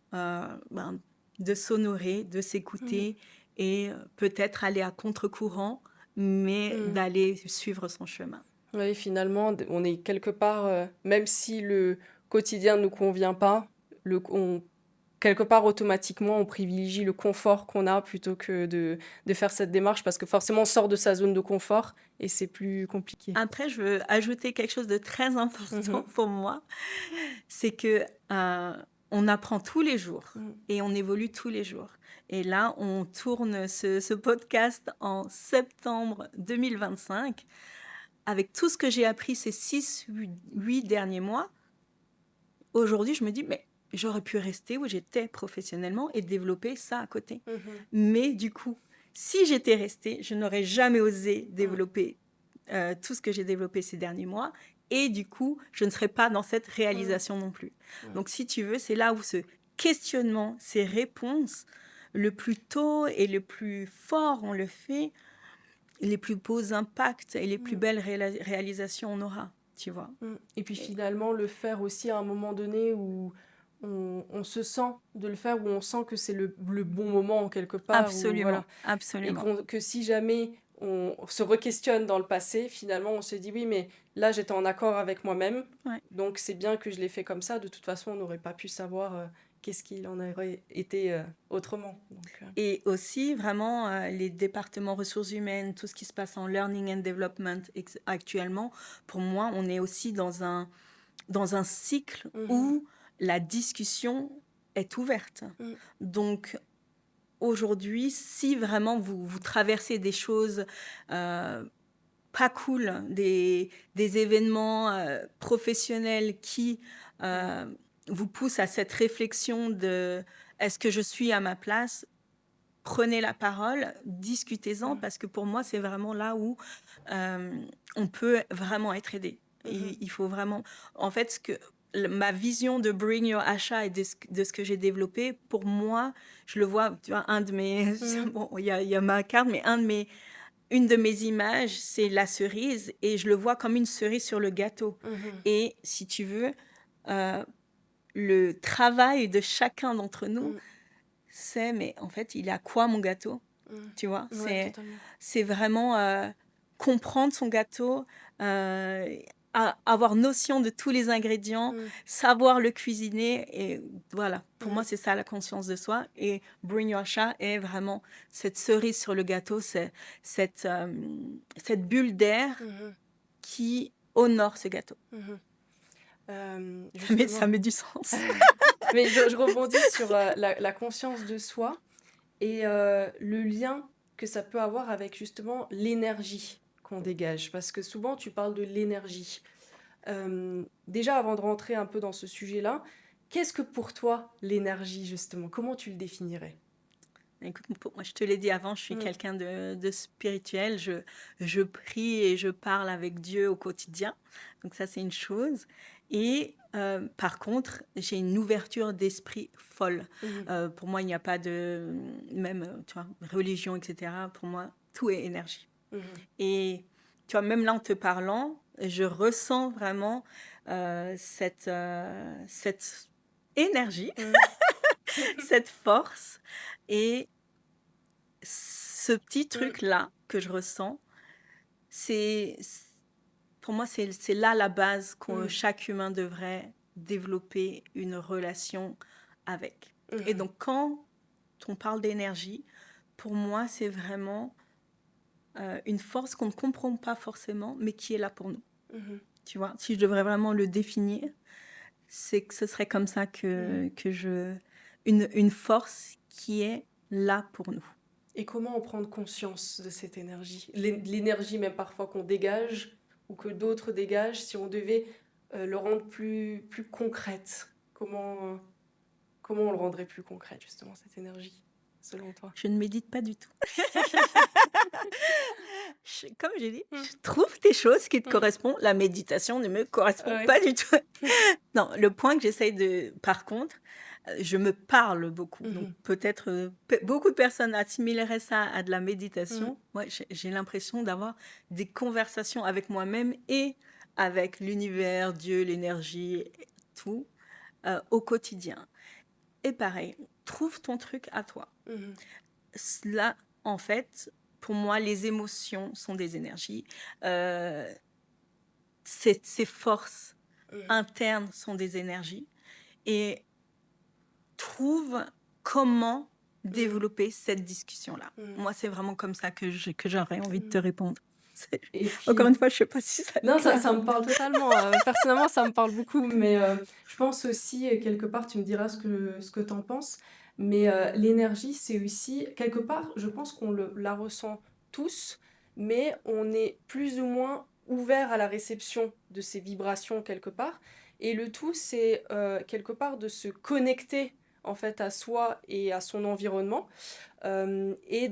de s'honorer, de Mm, s'écouter et peut-être aller à contre-courant, mais mm. d'aller suivre son chemin. Oui, finalement, on est quelque part, même si le quotidien ne nous convient pas, quelque part automatiquement, on privilégie le confort qu'on a plutôt que de faire cette démarche parce que forcément, on sort de sa zone de confort et c'est plus compliqué. Après, je veux ajouter quelque chose de très important Mhm, pour moi, c'est que on apprend tous les jours mm, et on évolue tous les jours. Et là, on tourne ce podcast en septembre 2025. Avec tout ce que j'ai appris ces 8 derniers mois, aujourd'hui, je me dis, mais j'aurais pu rester où j'étais professionnellement et développer ça à côté. mhm, Mais du coup, si j'étais restée, je n'aurais jamais osé mm, développer tout ce que j'ai développé ces derniers mois. Et du coup, je ne serais pas dans cette mm, réalisation non plus. mm. Donc, si tu veux, c'est là où ce questionnement, ces réponses, le plus tôt et le plus fort on le fait, les plus beaux impacts et les plus Mm, belles réalisations on aura, tu vois. mm. Et puis Et finalement, le faire aussi à un moment donné on se sent de le faire, où on sent que c'est le bon moment en quelque part, ou Absolument, voilà. Et absolument. que si jamais on se re-questionne dans le passé, finalement on se dit oui, mais là j'étais en accord avec moi-même, Ouais. donc c'est bien que je l'ai fait comme ça. De toute façon, on n'aurait pas pu savoir qu'est-ce qu'il en aurait été autrement. Donc, Et aussi, vraiment, les départements ressources humaines, tout ce qui se passe en learning and development actuellement, pour moi, on est aussi dans un cycle mhm, où la discussion est ouverte. mm, Donc, aujourd'hui, si vraiment vous traversez des choses pas cool, des événements professionnels qui mm, euh, vous poussent à cette réflexion de est-ce que je suis à ma place? Prenez la parole, discutez-en, mm, parce que pour moi, c'est vraiment là où euh, on peut vraiment être aidé. mhm, Il faut vraiment... En fait, ma vision de Bring Your Achat et de ce que j'ai développé, pour moi, je le vois, tu vois, un de mes... mm, Bon, il y a ma carte, mais une de mes images, c'est la cerise, et je le vois comme une cerise sur le gâteau. mhm, Et si tu veux, euh, le travail de chacun d'entre nous, mm, c'est, mais en fait, il a quoi mon gâteau? Tu vois, mm. Ouais, totalement. c'est vraiment comprendre son gâteau, euh, avoir notion de tous les ingrédients, Mm, savoir le cuisiner. Et voilà, pour moi, mm, c'est ça la conscience de soi. Et Bring Your Chat est vraiment cette cerise sur le gâteau, c'est cette bulle d'air mhm, qui honore ce gâteau. mhm. Ça Justement. met du sens. Mais je rebondis sur la conscience de soi et le lien que ça peut avoir avec justement l'énergie qu'on dégage. Parce que souvent, tu parles de l'énergie. Déjà, avant de rentrer un peu dans ce sujet-là, qu'est-ce que pour toi l'énergie, justement? Comment tu le définirais? Écoute, moi, je te l'ai dit avant, je suis Mm, quelqu'un de spirituel. Je prie et je parle avec Dieu au quotidien. Donc ça, c'est une chose. Et par contre, j'ai une ouverture d'esprit folle. mhm, Pour moi, il n'y a pas de... Même, tu vois, religion, etc. Pour moi, tout est énergie. mhm, Et tu vois, même là, en te parlant, je ressens vraiment cette énergie, mm, cette force. Et ce petit mm, truc-là que je ressens, c'est, pour moi, c'est là la base que mm, chaque humain devrait développer une relation avec. Et mhm, donc, quand on parle d'énergie, pour moi, c'est vraiment une force qu'on ne comprend pas forcément, mais qui est là pour nous. mhm, Tu vois, si je devrais vraiment le définir, c'est que ce serait comme ça mhm. une force qui est là pour nous. Et comment en prendre conscience de cette énergie? L'énergie même parfois qu'on dégage ou que d'autres dégagent, si on devait le rendre plus concrète, comment on le rendrait plus concrète justement cette énergie, selon toi? Je ne médite pas du tout. Comme j'ai dit, Mm, je trouve des choses qui te mm, correspondent. La méditation ne me correspond ouais. pas du tout. Non, le point que j'essaye de... Par contre, je me parle beaucoup. Donc Mhm, peut-être beaucoup de personnes assimileraient ça à de la mm, méditation. Moi, j'ai l'impression d'avoir des conversations avec moi-même et avec l'univers, Dieu, l'énergie, tout, au quotidien. Et pareil, trouve ton truc à toi. mhm, Là, en fait, pour moi, les émotions sont des énergies. Euh, ces forces mhm, internes sont des énergies. Et trouve comment mhm, développer cette discussion-là. mhm, Moi, c'est vraiment comme ça que j'aurais envie de te mhm. répondre. Et Encore une puis, fois, je ne sais pas si ça est non, clair. ça me parle totalement. Personnellement, ça me parle beaucoup, mais je pense aussi, quelque part, tu me diras ce que tu en penses, mais l'énergie, c'est aussi, quelque part, je pense qu'on la ressent tous, mais on est plus ou moins ouvert à la réception de ces vibrations quelque part. Et le tout, c'est quelque part de se connecter en fait à soi et à son environnement et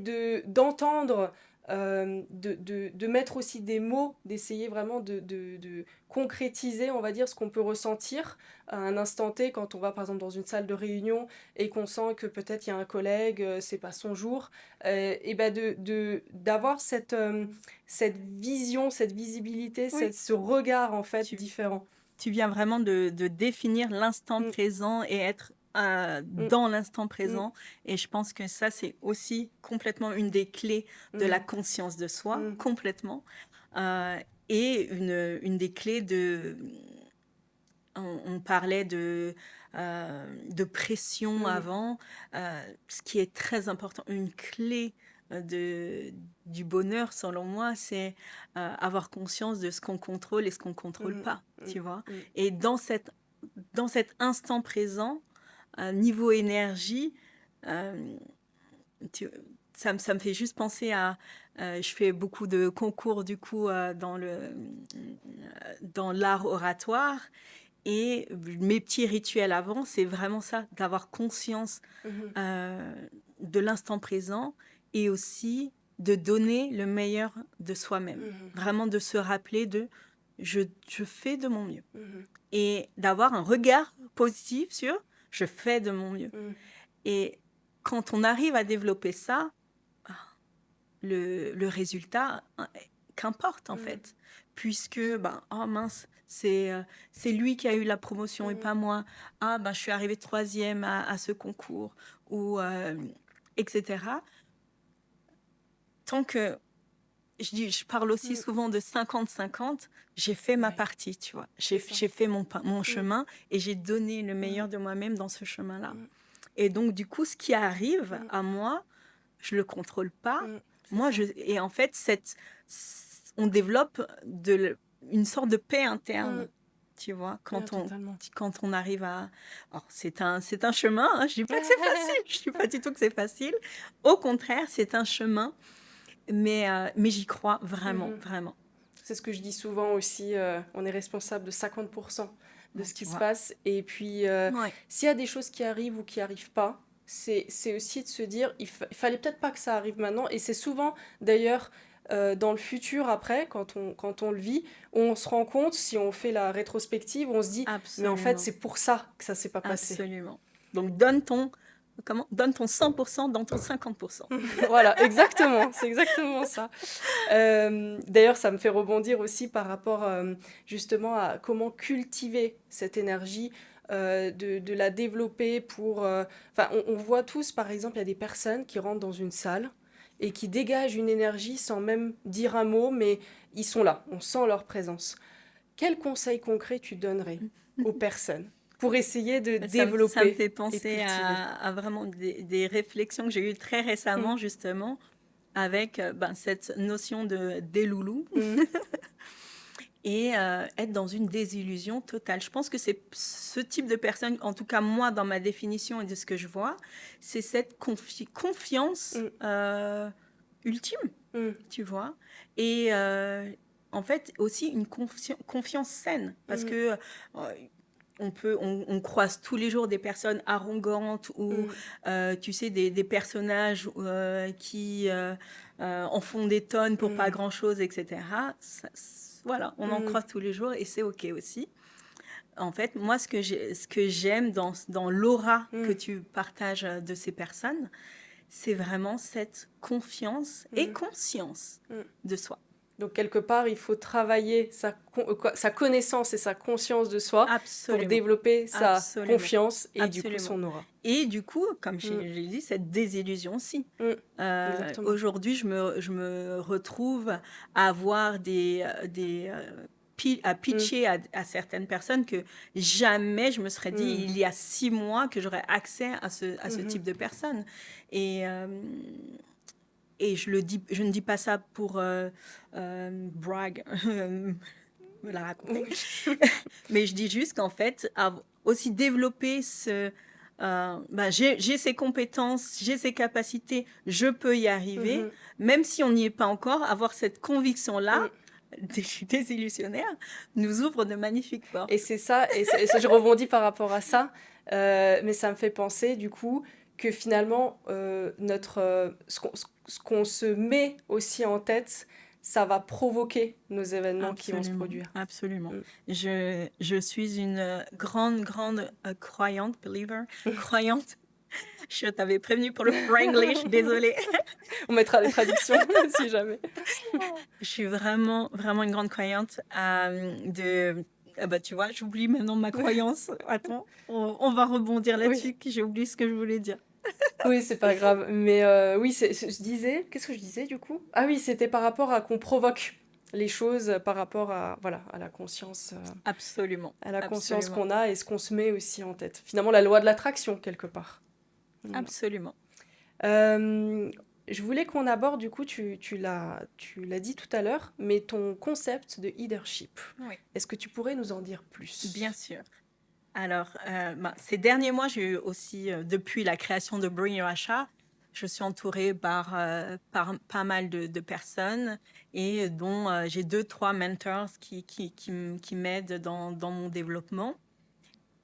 d'entendre, de mettre aussi des mots, d'essayer vraiment de concrétiser, on va dire, ce qu'on peut ressentir à un instant T quand on va par exemple dans une salle de réunion et qu'on sent que peut-être il y a un collègue, c'est pas son jour, et ben d'avoir cette vision, cette visibilité, Oui, ce regard en fait tu, différent. tu viens vraiment de définir l'instant Mm, présent et être mm, dans l'instant mm, présent. Et je pense que ça, c'est aussi complètement une des clés de la mm, conscience de soi, mm, complètement. Euh, et une des clés on parlait de pression mm, avant, ce qui est très important. Une clé du bonheur, selon moi, c'est avoir conscience de ce qu'on contrôle et ce qu'on contrôle mm, pas, mm, tu vois. mm, Et dans cet instant présent, niveau énergie, euh, tu- ça me fait juste penser à... je fais beaucoup de concours, du coup, dans l'art oratoire. Et mes petits rituels avant, c'est vraiment ça, d'avoir conscience mhm, euh, de l'instant présent et aussi de donner le meilleur de soi-même. mhm, Vraiment de se rappeler je fais de mon mieux. mhm, Et d'avoir un regard positif sur je fais de mon mieux. mhm, Et quand on arrive à développer ça, le résultat, qu'importe en mhm, fait. Puisque, ben, oh mince, c'est lui qui a eu la promotion et mhm, pas moi. Ah, ben, je suis arrivée troisième à ce concours, ou etc. Tant que, je parle aussi mm. souvent de 50-50, j'ai fait ma Ouais, partie, tu vois. c'est ça. J'ai fait mon Mm, chemin et j'ai donné le mm, meilleur de moi-même dans ce chemin-là. mm, Et donc, du coup, ce qui arrive mm, à moi, je le contrôle pas. c'est ça. Et en fait, on développe une sorte de paix Mm, interne, tu vois, yeah, totalement. quand on arrive à... Alors, c'est un chemin, hein, je dis pas que c'est facile, je dis pas du tout que c'est facile. Au contraire, c'est un chemin, mais j'y crois vraiment, Mhm. vraiment. C'est ce que je dis souvent aussi, on est responsable de 50% de Ouais, ce qui tu se vois. passe. Et puis, Ouais, s'il y a des choses qui arrivent ou qui arrivent pas, c'est aussi de se dire, il fallait peut-être pas que ça arrive maintenant. Et c'est souvent, d'ailleurs, dans le futur, après, quand on le vit, on se rend compte, si on fait la rétrospective, on se dit, mais en fait, absolument, c'est pour ça que ça s'est pas passé. absolument. Donc, donne ton 100% dans ton 50%. Voilà, exactement, c'est exactement ça. D'ailleurs, ça me fait rebondir aussi par rapport justement à comment cultiver cette énergie, de la développer pour... Enfin, on voit tous, par exemple, il y a des personnes qui rentrent dans une salle et qui dégagent une énergie sans même dire un mot, mais ils sont là, on sent leur présence. Quel conseil concret tu donnerais aux personnes pour essayer de Ça me développer fait et de penser cultiver? à vraiment des réflexions que j'ai eues très Mm, récemment, justement, avec ben, cette notion de déloulou mm, et être dans une désillusion totale. Je pense que c'est ce type de personne, en tout cas moi, dans ma définition et de ce que je vois, c'est cette confiance mm, ultime, mm, tu vois. Et en fait, aussi une confiance saine, parce mm, que on croise tous les jours des personnes arrogantes ou, mm, tu sais, des personnages qui en font des tonnes pour pas mm, grand-chose, etc. Voilà, on en mm, croise tous les jours et c'est OK aussi. En fait, moi, ce que j'aime dans l'aura que mm, tu partages de ces personnes, c'est vraiment cette confiance et mm, conscience mm. de soi. Donc quelque part, il faut travailler sa connaissance et sa conscience de soi pour Absolument, développer sa absolument, confiance et du coup absolument. son aura. Et du coup, comme Mm, j'ai dit, cette désillusion aussi. mm, exactement. Aujourd'hui, je me retrouve à avoir à Mm, pitcher à certaines personnes que jamais je me serais dit mm, il y a 6 mois que j'aurais accès à ce mhm, type de personnes. Et, je ne dis pas ça pour brag, me la raconter. oui. Mais je dis juste qu'en fait, aussi développer ben, j'ai ces compétences, j'ai ces capacités, je peux y arriver, Mhm, même si on n'y est pas encore, avoir cette conviction-là, mm. désillusionnaire, nous ouvre de magnifiques Et portes. c'est ça, et ça, je rebondis par rapport à ça, mais ça me fait penser du coup que finalement, ce qu'on se met aussi en tête, ça va provoquer nos événements qui vont se Absolument, produire. absolument. Mm. Je suis une grande croyante, believer, croyante. Je t'avais prévenu pour le franglish, désolée. On mettra les traductions si jamais. Je suis vraiment une grande croyante Tu vois, j'oublie maintenant ma croyance. Attends, on va rebondir Oui, là-dessus, que j'ai oublié ce que je voulais dire. oui, c'est pas grave. Mais oui, je disais, qu'est-ce que je disais du coup? Ah oui, c'était par rapport à qu'on provoque les choses par rapport à, voilà, Absolument, à la conscience absolument, qu'on a et ce qu'on se met aussi en tête. Finalement, la loi de l'attraction, quelque part. Voilà. absolument. Euh, je voulais qu'on aborde, du coup, tu l'as dit tout à l'heure, mais ton concept de leadership. Oui, Est-ce que tu pourrais nous en dire bien plus? sûr. Alors, ces derniers mois, j'ai eu aussi, depuis la création de Bring Your Achat, je suis entourée par pas mal de personnes et dont j'ai deux, trois mentors qui m'aident dans mon développement.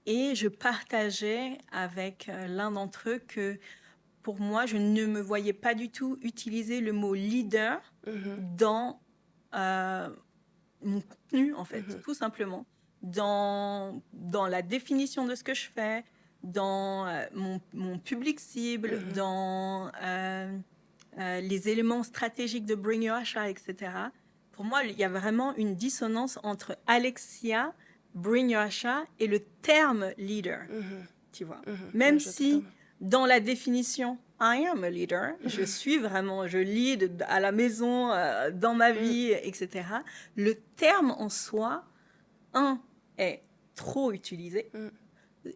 Et je partageais avec l'un d'entre eux que pour moi, je ne me voyais pas du tout utiliser le mot leader Mhm, dans mon contenu, en fait, mhm, tout simplement. Dans la définition de ce que je fais, dans mon public cible, mhm, dans les éléments stratégiques de Bring Your Achat, etc. Pour moi, il y a vraiment une dissonance entre Alexia, Bring Your Achat et le terme leader, mhm, tu vois. mhm. Ouais, Même je vois si totalement. dans la définition, I am a leader, je lead à la maison, dans ma Mm, vie, etc. Le terme en soi, un, est trop utilisé mm,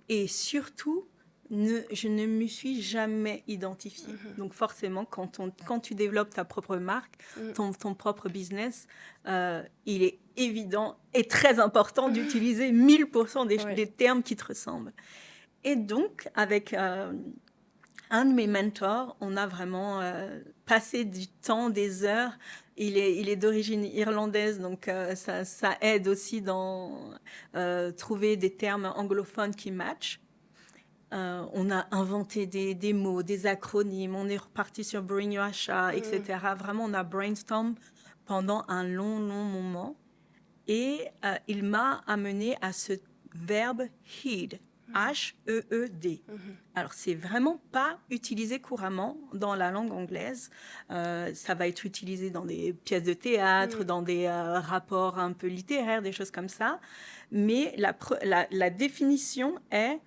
et surtout, je ne me suis jamais identifiée. Donc forcément, quand tu développes ta propre marque, mm. ton propre business, il est évident et très important d'utiliser 1000% Ouais. des termes qui te ressemblent. Et donc, avec un de mes mentors, on a vraiment passé du temps, des heures. Il est d'origine irlandaise, donc ça aide aussi dans trouver des termes anglophones qui matchent. On a inventé des mots, des acronymes, on est reparti sur Bring Your Achat, Mm, etc. Vraiment, on a brainstorm pendant un long, long moment. Et il m'a amené à ce verbe heed, H-E-E-D. mhm, Alors, c'est vraiment pas utilisé couramment dans la langue anglaise. Ça va être utilisé dans des pièces de théâtre, mm, dans des rapports un peu littéraires, des choses comme ça. Mais la définition est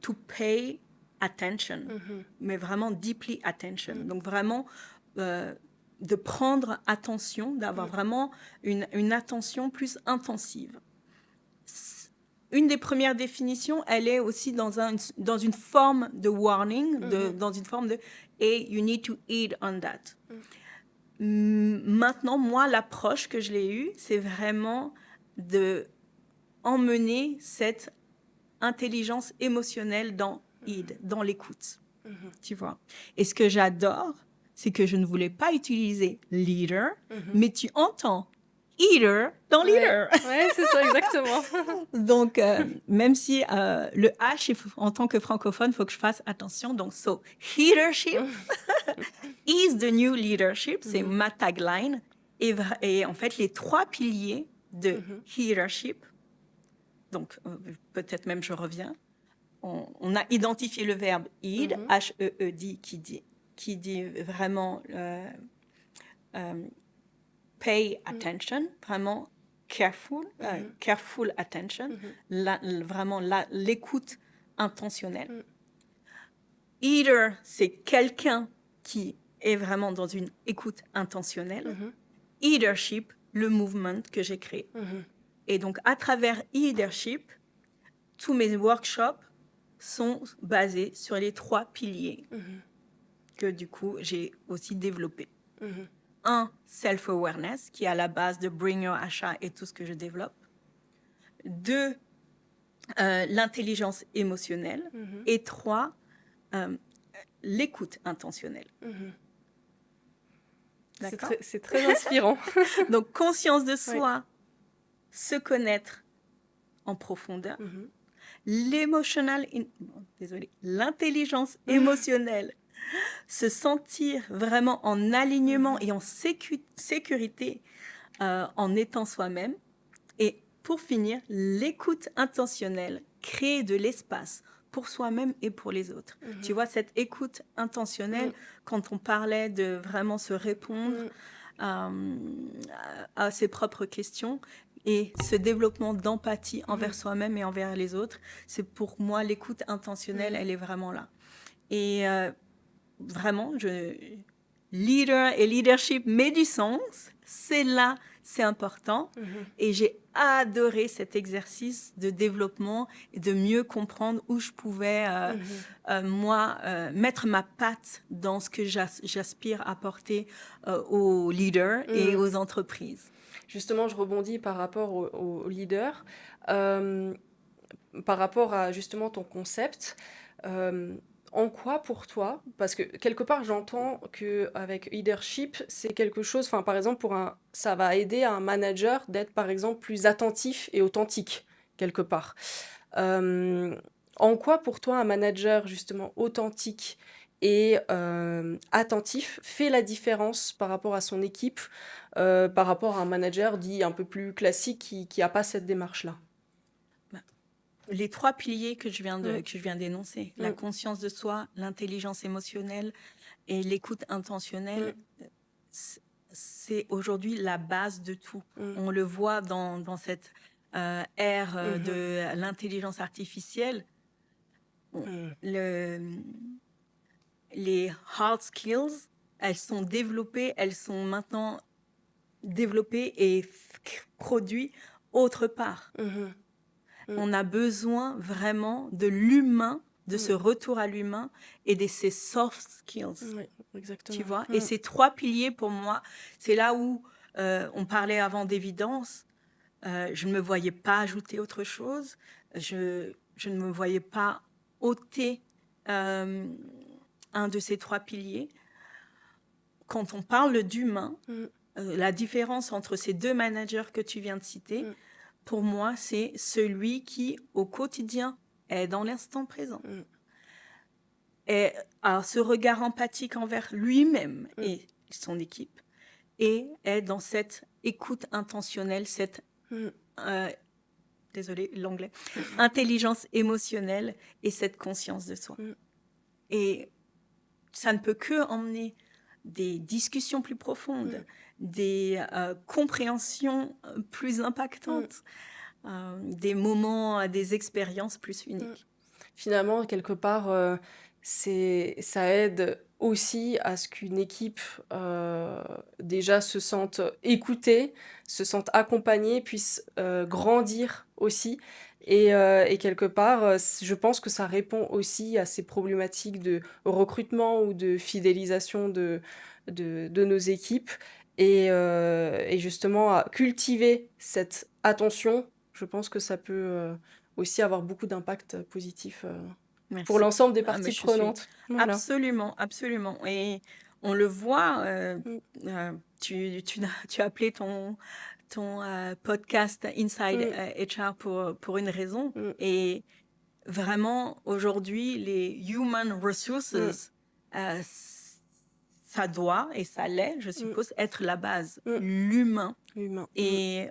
to pay attention, mhm, mais vraiment deeply attention. mm, Donc, vraiment euh, de prendre attention, d'avoir mm, vraiment une attention plus intensive. Une des premières définitions, elle est aussi dans une forme de warning, mhm, dans une forme de hey, you need to eat on that. mm, Maintenant, moi, l'approche que je l'ai eue, c'est vraiment de emmener cette intelligence émotionnelle dans id, dans l'écoute, mhm, tu vois. Et ce que j'adore, c'est que je ne voulais pas utiliser leader, mhm. mais tu entends eater dans Ouais, leader. ouais, c'est ça, exactement. Donc, même si le H, en tant que francophone, il faut que je fasse attention. Donc, so, leadership is the new leadership, c'est Mhm, ma tagline. Et en fait, les trois piliers de mhm, leadership, donc peut-être même je reviens, on a identifié le verbe heed, mhm, H-E-E-D, qui dit vraiment euh, pay mm, attention, vraiment mhm, careful attention, mhm, vraiment l'écoute intentionnelle. mm, Eater, c'est quelqu'un qui est vraiment dans une écoute intentionnelle. mhm, Leadership, le mouvement que j'ai créé. mhm, Et donc, à travers leadership, tous mes workshops sont basés sur les trois piliers mhm, que du coup, j'ai aussi développés. mhm, Un, self-awareness, qui est à la base de Bring Your Achat et tout ce que je développe. Deux, l'intelligence émotionnelle. mhm, Et trois, euh, l'écoute intentionnelle. mhm. D'accord? C'est très inspirant. Donc, conscience de Oui. soi, se connaître en profondeur. Mhm, Désolé, l'intelligence émotionnelle, se sentir vraiment en alignement mhm, et en sécurité en étant soi-même. Et pour finir, l'écoute intentionnelle, créer de l'espace pour soi-même et pour les autres. mhm, Tu vois, cette écoute intentionnelle, mm, quand on parlait de vraiment se répondre mm, à ses propres questions, et ce développement d'empathie envers soi-même et envers les autres, c'est pour moi l'écoute intentionnelle, elle est vraiment là. Et vraiment, leader et leadership met du sens, c'est là, c'est important. Et j'ai adoré cet exercice de développement et de mieux comprendre où je pouvais, moi, mettre ma patte dans ce que j'aspire à apporter aux leaders et aux entreprises. Justement, je rebondis par rapport au leader, par rapport à justement ton concept. En quoi pour toi, parce que quelque part j'entends que avec leadership c'est quelque chose, enfin par exemple ça va aider un manager d'être par exemple plus attentif et authentique quelque part. Euh, En quoi pour toi un manager justement authentique et attentif fait la différence par rapport à son équipe, par rapport à un manager dit un peu plus classique qui a pas cette démarche-là? Les 3 piliers que je viens Mm. d'énoncer, la Mm. conscience de soi, l'intelligence émotionnelle et l'écoute intentionnelle, c'est aujourd'hui la base de tout. Mm. On le voit dans cette ère de l'intelligence artificielle. Mm. Les hard skills, elles sont développées, elles sont maintenant développées et produites autre part. Mhm. On a besoin vraiment de l'humain, de ce Mm. retour à l'humain et de ces soft skills, Oui, tu exactement. vois. Et ces 3 piliers, pour moi, c'est là où on parlait avant d'évidence. Je ne me voyais pas ajouter autre chose. Je ne me voyais pas ôter un de ces 3 piliers. Quand on parle d'humain, Mm. la différence entre ces 2 managers que tu viens de citer, Mm. pour moi, c'est celui qui, au quotidien, est dans l'instant présent. Mm. Et a ce regard empathique envers lui-même et son équipe, et est dans cette écoute intentionnelle, cette, Mm. désolée, l'anglais, intelligence émotionnelle et cette conscience de soi. Mm. Et ça ne peut que emmener des discussions plus profondes, des compréhensions plus impactantes, des moments, des expériences plus uniques. Finalement, quelque part, ça aide aussi à ce qu'une équipe déjà se sente écoutée, se sente accompagnée, puisse grandir aussi. Et quelque part, je pense que ça répond aussi à ces problématiques de recrutement ou de fidélisation de nos équipes. Et justement, à cultiver cette attention, je pense que ça peut aussi avoir beaucoup d'impact positif pour Merci. l'ensemble des Ah, mais parties je suis prenantes. Voilà. absolument, absolument. Et on le voit, Mm. tu as appelé ton podcast Inside Mm. HR pour une raison. Mm. Et vraiment, aujourd'hui, les human Mm. resources, euh, ça doit, et ça l'est, je Mm. suppose, être la base, Mm. l'humain. Humain. Mm. Et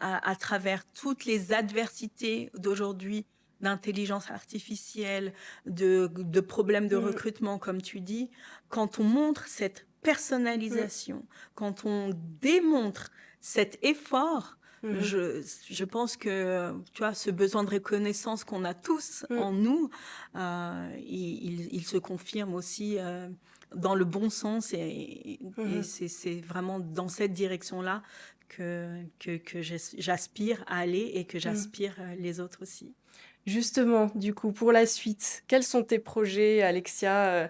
à travers toutes les adversités d'aujourd'hui, d'intelligence artificielle, de problèmes de Mm. recrutement, comme tu dis, quand on montre cette personnalisation, quand on démontre cet effort, Mhm. je pense que tu vois, ce besoin de reconnaissance qu'on a tous en nous, il se confirme aussi dans le bon sens et c'est vraiment dans cette direction-là que j'aspire à aller et que j'aspire les autres aussi. Justement, du coup, pour la suite, quels sont tes projets, Alexia?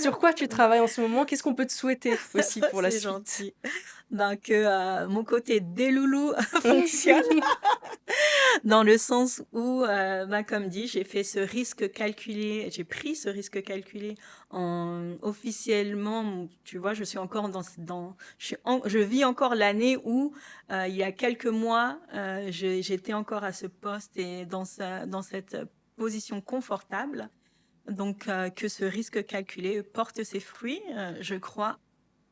Sur quoi tu travailles en ce moment? Qu'est-ce qu'on peut te souhaiter aussi pour la C'est suite? gentil. Donc, mon côté des loulous fonctionne dans le sens où, comme dit, j'ai pris ce risque calculé officiellement, tu vois, je suis encore je vis encore l'année où, il y a quelques mois, j'étais encore à ce poste et dans cette position confortable. Donc, que ce risque calculé porte ses fruits, je crois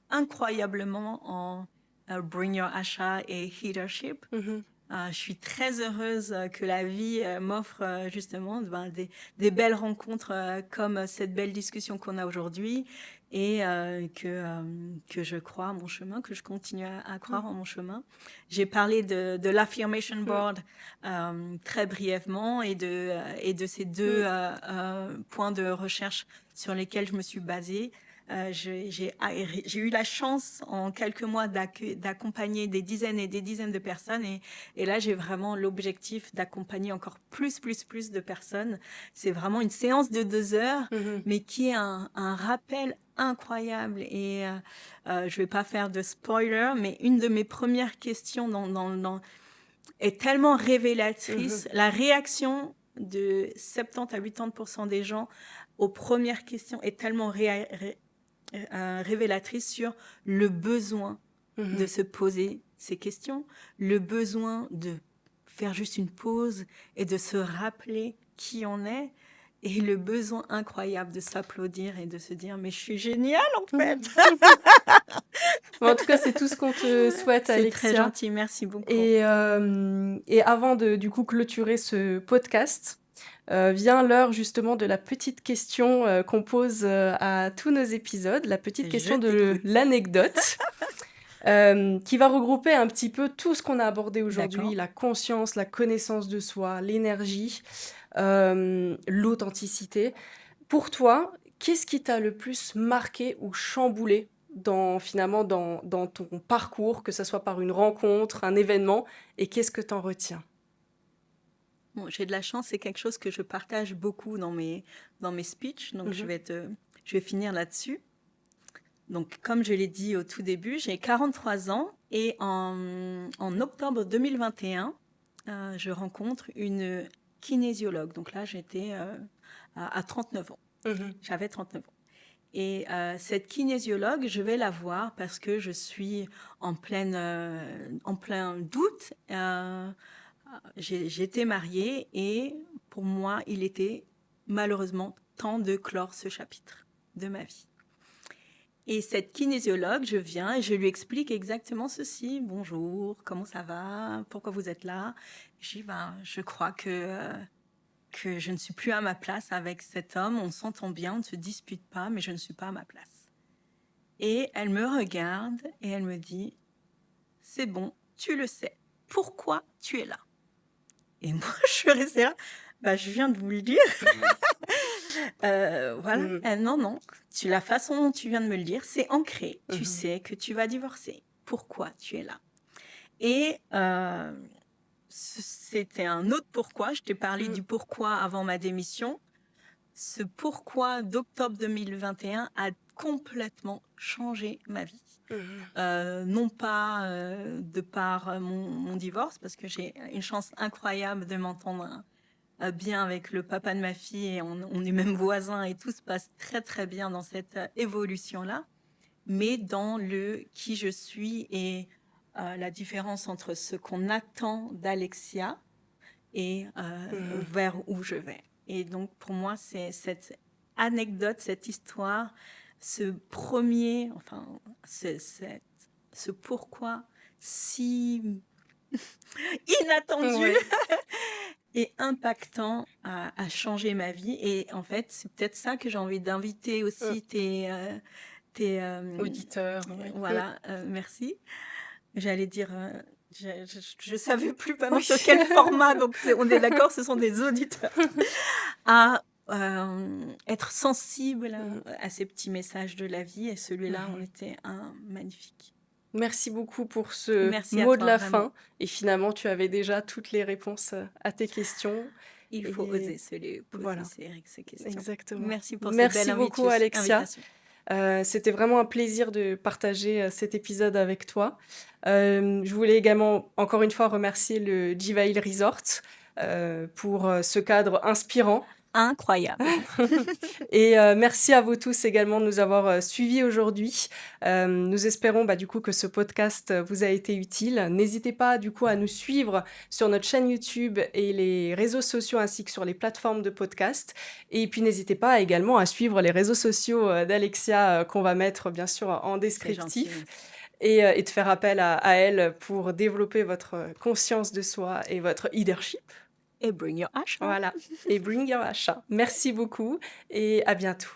incroyablement en Bring Your Achat et Leadership. Mhm. Je suis très heureuse que la vie m'offre justement des belles rencontres comme cette belle discussion qu'on a aujourd'hui et que je crois à mon chemin, que je continue à croire en mon chemin. J'ai parlé de l'affirmation board très brièvement et de ces deux points de recherche sur lesquels je me suis basée. J'ai eu la chance en quelques mois d'accompagner des dizaines et des dizaines de personnes et là j'ai vraiment l'objectif d'accompagner encore plus de personnes. C'est vraiment une séance de 2 heures, mais qui est un rappel incroyable et je vais pas faire de spoiler, mais une de mes premières questions est tellement révélatrice. La réaction de 70 à 80% des gens aux premières questions est tellement révélatrice sur le besoin de se poser ces questions, le besoin de faire juste une pause et de se rappeler qui on est, et le besoin incroyable de s'applaudir et de se dire mais je suis géniale en fait. En tout cas, c'est tout ce qu'on te souhaite, C'est Alexia. très gentil, merci beaucoup. Et avant de du coup clôturer ce podcast, vient l'heure justement de la petite question qu'on pose à tous nos épisodes, la petite question de l'anecdote, qui va regrouper un petit peu tout ce qu'on a abordé aujourd'hui, D'accord. la conscience, la connaissance de soi, l'énergie, l'authenticité. Pour toi, qu'est-ce qui t'a le plus marqué ou chamboulé finalement dans ton parcours, que ce soit par une rencontre, un événement, et qu'est-ce que t'en retiens? Bon, j'ai de la chance, c'est quelque chose que je partage beaucoup dans mes speeches, donc je vais finir là-dessus. Donc, comme je l'ai dit au tout début, j'ai 43 ans et en octobre 2021, je rencontre une kinésiologue. Donc là, j'étais à 39 ans. J'avais 39 ans. Et cette kinésiologue, je vais la voir parce que je suis en plein doute. J'étais mariée et pour moi, il était malheureusement temps de clore ce chapitre de ma vie. Et cette kinésiologue, je viens et je lui explique exactement ceci. Bonjour, comment ça va? Pourquoi vous êtes là? Je dis, je crois que je ne suis plus à ma place avec cet homme. On s'entend bien, on ne se dispute pas, mais je ne suis pas à ma place. Et elle me regarde et elle me dit, c'est bon, tu le sais. Pourquoi tu es là? Et moi, je suis restée là. Je viens de vous le dire. Voilà. Non. La façon dont tu viens de me le dire, c'est ancré. Tu sais que tu vas divorcer. Pourquoi tu es là? Et c'était un autre pourquoi. Je t'ai parlé du pourquoi avant ma démission. Ce pourquoi d'octobre 2021 a complètement changé ma vie. Non pas de par mon divorce, parce que j'ai une chance incroyable de m'entendre bien avec le papa de ma fille et on est même voisins et tout se passe très très bien dans cette évolution-là, mais dans le qui je suis et la différence entre ce qu'on attend d'Alexia et vers où je vais. Et donc pour moi, c'est cette anecdote, cette histoire, ce pourquoi si inattendu et impactant a changé ma vie. Et en fait, c'est peut-être ça que j'ai envie d'inviter aussi tes auditeurs. Voilà, merci. J'allais dire, je savais plus maintenant sur quel format, donc on est d'accord, ce sont des auditeurs. À être sensible à ces petits messages de la vie, et celui-là, on était magnifique. Merci beaucoup pour ce mot de la fin. Et finalement, tu avais déjà toutes les réponses à tes questions. Il faut oser se les poser, ces questions. Exactement. Merci pour cette belle beaucoup, Alexia. C'était vraiment un plaisir de partager cet épisode avec toi. Je voulais également, encore une fois, remercier le Jivail Resort pour ce cadre inspirant. Incroyable. Et merci à vous tous également de nous avoir suivis aujourd'hui. Nous espérons du coup que ce podcast vous a été utile. N'hésitez pas du coup à nous suivre sur notre chaîne YouTube et les réseaux sociaux ainsi que sur les plateformes de podcast. Et puis n'hésitez pas également à suivre les réseaux sociaux d'Alexia qu'on va mettre bien sûr en descriptif. et de faire appel à elle pour développer votre conscience de soi et votre leadership. Et bring your Asha. Voilà, et bring your Asha. Merci beaucoup et à bientôt.